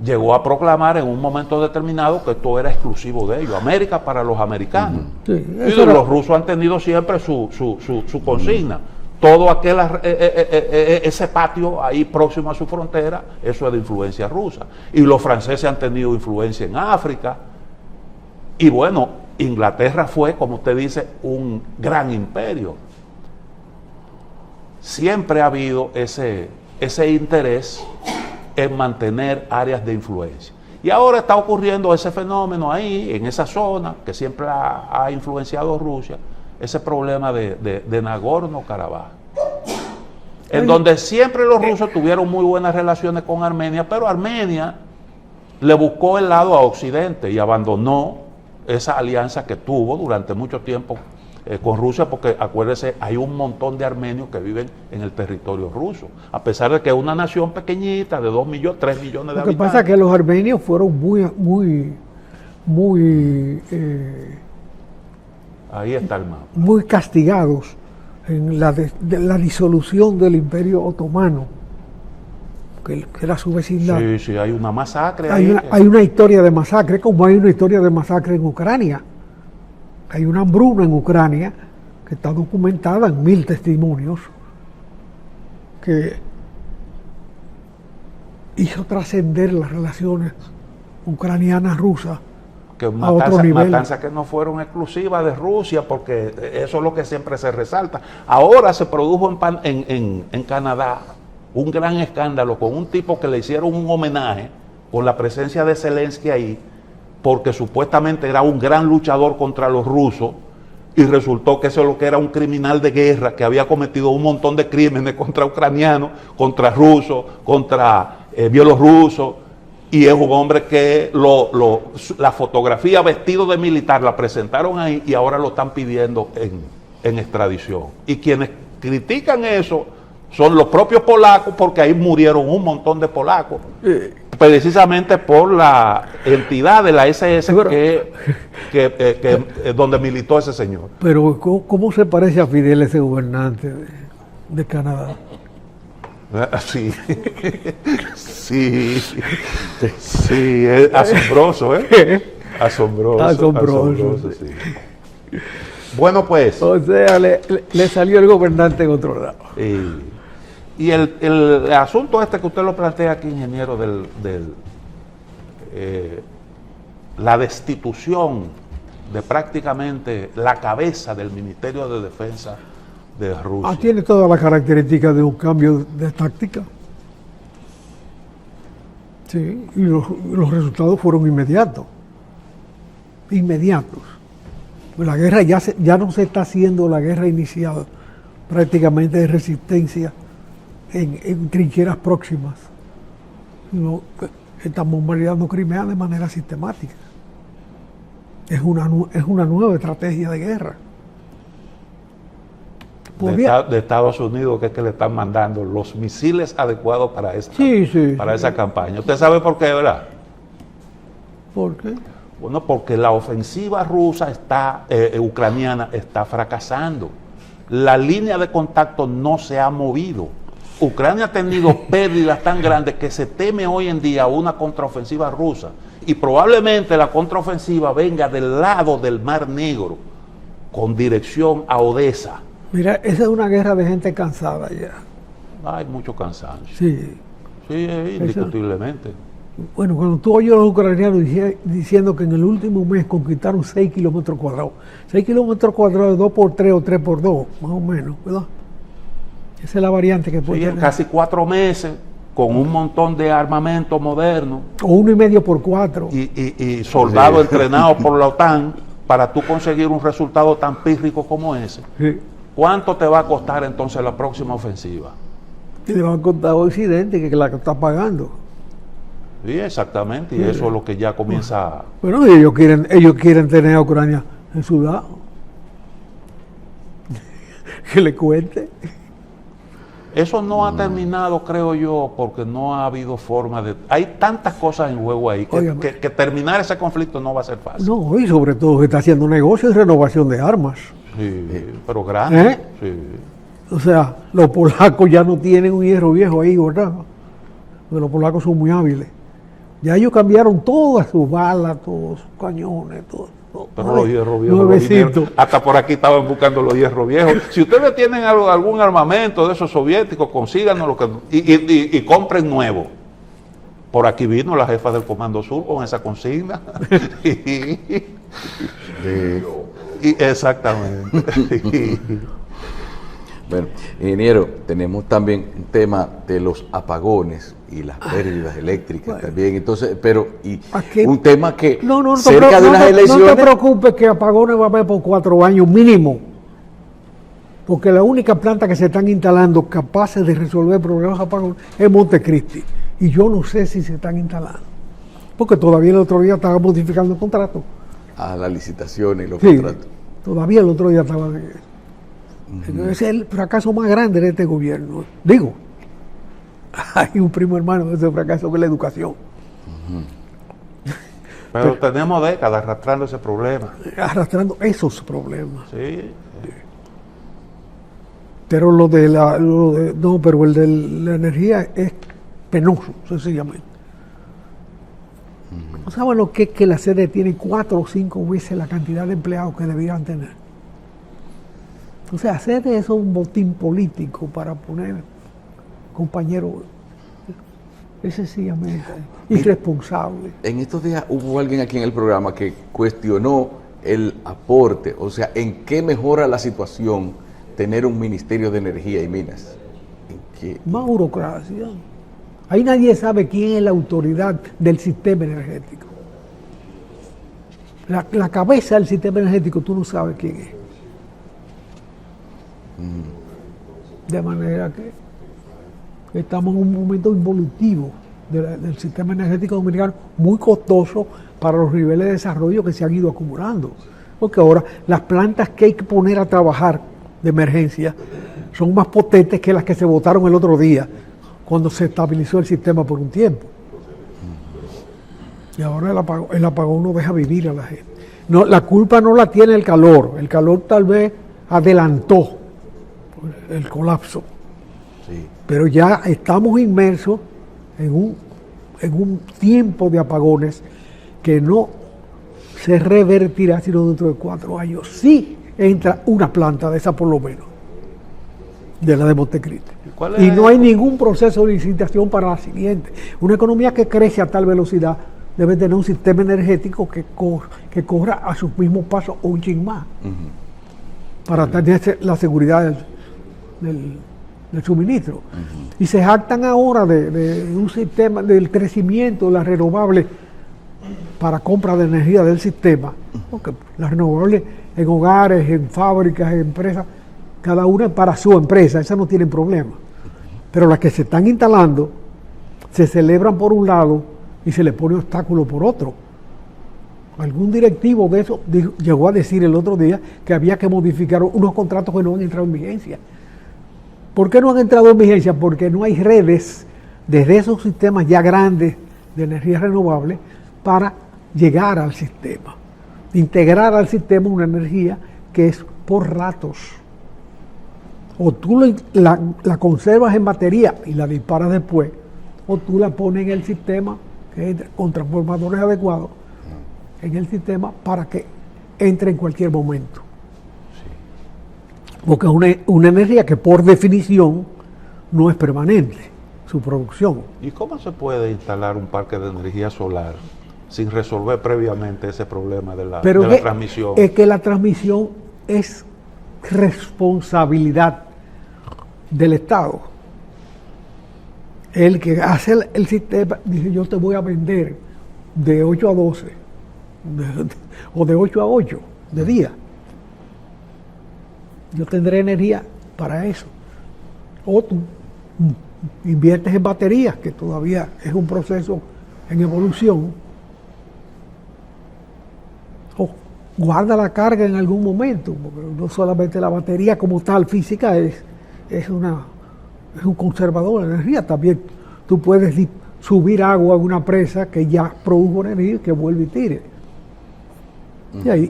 llegó a proclamar en un momento determinado que esto era exclusivo de ellos, América para los americanos. Sí, y los rusos han tenido siempre su consigna. Todo ese patio ahí próximo a su frontera, eso es de influencia rusa. Y los franceses han tenido influencia en África. Y bueno, Inglaterra fue, como usted dice, un gran imperio. Siempre ha habido ese interés en mantener áreas de influencia. Y ahora está ocurriendo ese fenómeno ahí, en esa zona, que siempre ha influenciado a Rusia, ese problema de Nagorno-Karabaj, en donde siempre los rusos tuvieron muy buenas relaciones con Armenia, pero Armenia le buscó el lado a Occidente y abandonó esa alianza que tuvo durante mucho tiempo con Rusia, porque acuérdese, hay un montón de armenios que viven en el territorio ruso, a pesar de que es una nación pequeñita de 2 millones, 3 millones de habitantes. Lo que pasa es que los armenios fueron ahí está el mapa, muy castigados en la disolución del Imperio Otomano, que era su vecindad. Sí, hay una masacre. Hay una historia de masacre, como hay una historia de masacre en Ucrania. Hay una hambruna en Ucrania que está documentada en 1000 testimonios, que hizo trascender las relaciones ucranianas-rusas que a otro nivel. matanzas que no fueron exclusivas de Rusia, porque eso es lo que siempre se resalta. Ahora se produjo en Canadá un gran escándalo con un tipo que le hicieron un homenaje con la presencia de Zelensky ahí, porque supuestamente era un gran luchador contra los rusos, y resultó que eso es lo que era un criminal de guerra que había cometido un montón de crímenes contra ucranianos, contra rusos, contra bielorrusos, y es un hombre que la fotografía vestido de militar la presentaron ahí y ahora lo están pidiendo en extradición. Y quienes critican eso son los propios polacos, porque ahí murieron un montón de polacos, precisamente por la entidad de la SS donde militó ese señor. Pero ¿cómo se parece a Fidel ese gobernante de Canadá? Sí, sí, es asombroso, ¿eh? Asombroso, sí. Bueno, pues. O sea, le salió el gobernante en otro lado. Y el asunto este que usted lo plantea aquí, ingeniero, la destitución de prácticamente la cabeza del Ministerio de Defensa de Rusia. Tiene todas las características de un cambio de táctica. Sí, y los resultados fueron inmediatos. La guerra ya no se está haciendo la guerra inicial, prácticamente de resistencia en trincheras próximas, sino que están bombardeando Crimea de manera sistemática. Es una nueva estrategia de guerra. De Estados Unidos, que es que le están mandando los misiles adecuados para esa campaña. ¿Usted sabe por qué, verdad? ¿Por qué? Bueno, porque la ofensiva rusa ucraniana está fracasando. La línea de contacto no se ha movido. Ucrania ha tenido pérdidas tan grandes que se teme hoy en día una contraofensiva rusa. Y probablemente la contraofensiva venga del lado del Mar Negro, con dirección a Odessa. Mira, esa es una guerra de gente cansada ya. Hay mucho cansancio. Sí. Sí, indiscutiblemente. Bueno, cuando tú oyes a los ucranianos diciendo que en el último mes conquistaron 6 kilómetros cuadrados. 6 kilómetros cuadrados, 2x3 o 3x2, más o menos, ¿verdad? Esa es la variante que puede tener. Casi 4 meses, con un montón de armamento moderno. O 1,5x4. Y soldados entrenados por la OTAN, para tú conseguir un resultado tan pírrico como ese. Sí. ¿Cuánto te va a costar entonces la próxima ofensiva? Y le van a contar a Occidente que la está pagando. Sí, exactamente, y eso es lo que ya comienza. Bueno, ellos quieren tener a Ucrania en su lado. Que le cuente. Eso no ha terminado, creo yo, porque no ha habido forma de... Hay tantas cosas en juego ahí que terminar ese conflicto no va a ser fácil. No, y sobre todo que está haciendo negocio y renovación de armas. Sí, pero grande. Sí. O sea, los polacos ya no tienen un hierro viejo ahí, ¿verdad? Porque los polacos son muy hábiles. Ya ellos cambiaron todas sus balas, todos sus cañones, todo. Pero los hierros viejos, hasta por aquí estaban buscando los hierros viejos. Si ustedes tienen algún armamento de esos soviéticos, consíganos y compren nuevo. Por aquí vino la jefa del Comando Sur con esa consigna. Exactamente. Bueno, ingeniero, tenemos también un tema de los apagones y las pérdidas eléctricas también. Entonces, un tema que cerca de las elecciones... No te preocupes que apagones va a haber por 4 años mínimo. Porque la única planta que se están instalando capaces de resolver problemas de apagones es Montecristi. Y yo no sé si se están instalando. Porque todavía el otro día estaba modificando el contrato. Las licitaciones y los contratos. Todavía el otro día estaba... Ese es el fracaso más grande de este gobierno. Digo, hay un primo hermano de ese fracaso que es la educación. Pero tenemos décadas arrastrando ese problema. Arrastrando esos problemas. Sí. Pero pero el de la energía es penoso, sencillamente. ¿No saben lo que es que la sede tiene 4 o 5 veces la cantidad de empleados que debían tener? O sea, hacer eso un botín político para poner compañero, es sencillamente irresponsable. En estos días hubo alguien aquí en el programa que cuestionó el aporte, o sea, ¿en qué mejora la situación tener un Ministerio de Energía y Minas? Más burocracia. Ahí nadie sabe quién es la autoridad del sistema energético. La cabeza del sistema energético tú no sabes quién es. De manera que estamos en un momento involutivo del sistema energético dominicano, muy costoso para los niveles de desarrollo que se han ido acumulando. Porque ahora las plantas que hay que poner a trabajar de emergencia son más potentes que las que se votaron el otro día, cuando se estabilizó el sistema por un tiempo. Y ahora el apagón no deja vivir a la gente. No, la culpa no la tiene el calor tal vez adelantó el colapso. Sí. Pero ya estamos inmersos en un tiempo de apagones que no se revertirá sino dentro de 4 años. Sí entra una planta de esa por lo menos, de la de Montecristi. Y no hay ningún proceso de licitación para la siguiente. Una economía que crece a tal velocidad debe tener un sistema energético que corra a sus mismos pasos o un chin más, para tener la seguridad del suministro. Y se jactan ahora de un sistema del crecimiento de las renovables para compra de energía del sistema, porque las renovables en hogares, en fábricas, en empresas, cada una para su empresa, esas no tienen problema. Pero las que se están instalando se celebran por un lado y se le pone obstáculo por otro. Algún directivo de eso llegó a decir el otro día que había que modificar unos contratos que no han entrado en vigencia. ¿Por qué no han entrado en vigencia? Porque no hay redes desde esos sistemas ya grandes de energía renovable para llegar al sistema, integrar al sistema una energía que es por ratos. O tú la conservas en batería y la disparas después, o tú la pones en el sistema con transformadores adecuados en el sistema para que entre en cualquier momento. Porque es una energía que por definición no es permanente, su producción. ¿Y cómo se puede instalar un parque de energía solar sin resolver previamente ese problema de la transmisión? Es que la transmisión es responsabilidad del Estado. El que hace el sistema dice: yo te voy a vender de 8 a 12 o de 8 a 8 de día. Yo tendré energía para eso. O tú inviertes en baterías, que todavía es un proceso en evolución. O guarda la carga en algún momento, porque no solamente la batería como tal física es un conservador de energía. También tú puedes subir agua a una presa que ya produjo energía y que vuelve y tire.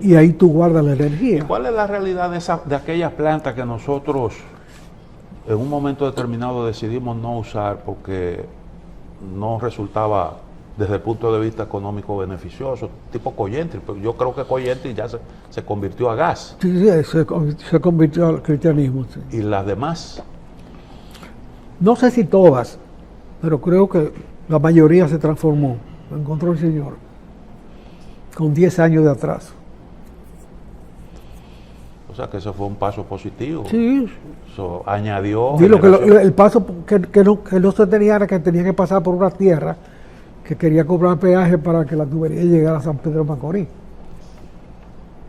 Y ahí tú guardas la energía. ¿Cuál es la realidad de aquellas plantas que nosotros en un momento determinado decidimos no usar porque no resultaba desde el punto de vista económico beneficioso, tipo Coyentri? Porque yo creo que Coyentri ya se convirtió a gas. Sí, se convirtió al cristianismo. Sí. ¿Y las demás? No sé si todas, pero creo que la mayoría se transformó. Lo encontró el Señor con 10 años de atraso. O sea que eso fue un paso positivo. Sí. Eso añadió... el paso que no se tenía era que tenía que pasar por una tierra que quería cobrar peaje para que la tubería llegara a San Pedro de Macorís.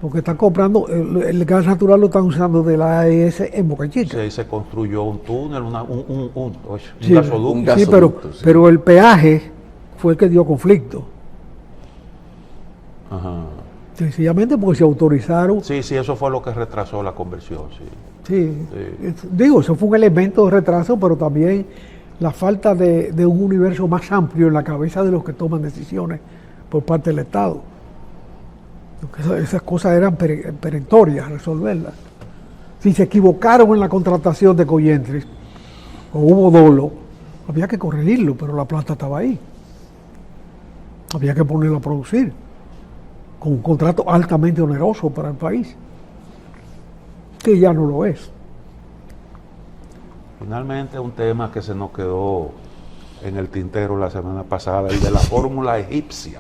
Porque están comprando, el gas natural lo están usando de la AES en Boca Chica. Sí, se construyó un túnel, un gasoducto. Sí, pero el peaje fue el que dio conflicto. Ajá. Sencillamente porque se autorizaron. Sí, eso fue lo que retrasó la conversión, sí. Digo, eso fue un elemento de retraso, pero también la falta de un universo más amplio en la cabeza de los que toman decisiones por parte del Estado. Porque esas cosas eran perentorias, resolverlas. Si se equivocaron en la contratación de Coyentri o hubo dolo, había que corregirlo, pero la planta estaba ahí. Había que ponerla a producir con un contrato altamente oneroso para el país, que ya no lo es. Finalmente, un tema que se nos quedó en el tintero la semana pasada, el de la fórmula egipcia.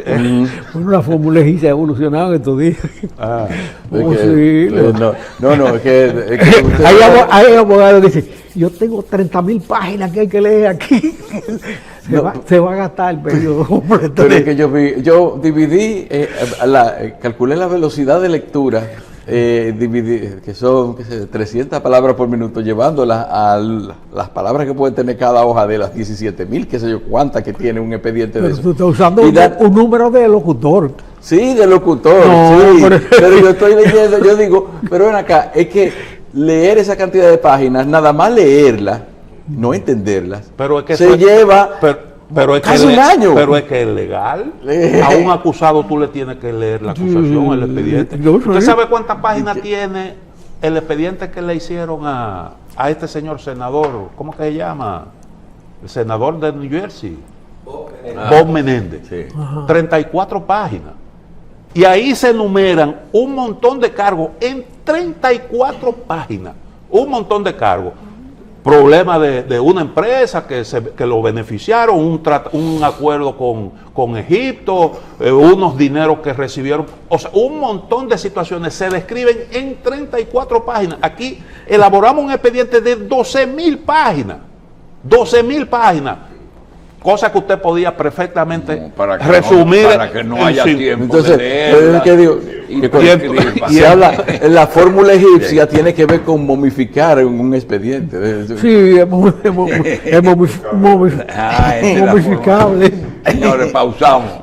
Bueno, la fórmula egipcia ha evolucionado en estos días. Ah, es que hay abogados que dicen, yo tengo 30.000 páginas que hay que leer aquí. Se va a gastar el periodo completo. Pero es que yo dividí, calculé la velocidad de lectura, dividí, que son 300 palabras por minuto, llevándolas a las palabras que puede tener cada hoja de las 17.000, qué sé yo, cuántas que tiene un expediente de eso. Tú estás usando un número de locutor. Sí, de locutor, no, sí, pero yo estoy leyendo, yo digo, pero ven acá, es que leer esa cantidad de páginas, nada más leerlas, no entenderlas, pero es que se lleva... Pero es casi un año. Pero es que es legal. A un acusado tú le tienes que leer la acusación, el expediente. ¿Usted sabe cuántas páginas tiene el expediente que le hicieron a este señor senador? ¿Cómo que se llama? El senador de New Jersey. Bob Menéndez. Sí. 34 páginas. Y ahí se enumeran un montón de cargos en 34 páginas. Un montón de cargos. Problema de una empresa que lo beneficiaron, un acuerdo con Egipto, unos dineros que recibieron, o sea, un montón de situaciones se describen en 34 páginas. Aquí elaboramos un expediente de 12.000 páginas, 12.000 páginas, cosa que usted podía perfectamente resumir. Para que no haya tiempo. Entonces, de leerla, ¿qué digo? Se habla, la fórmula egipcia tiene que ver con momificar un expediente. Sí, es momificable. Señores, pausamos.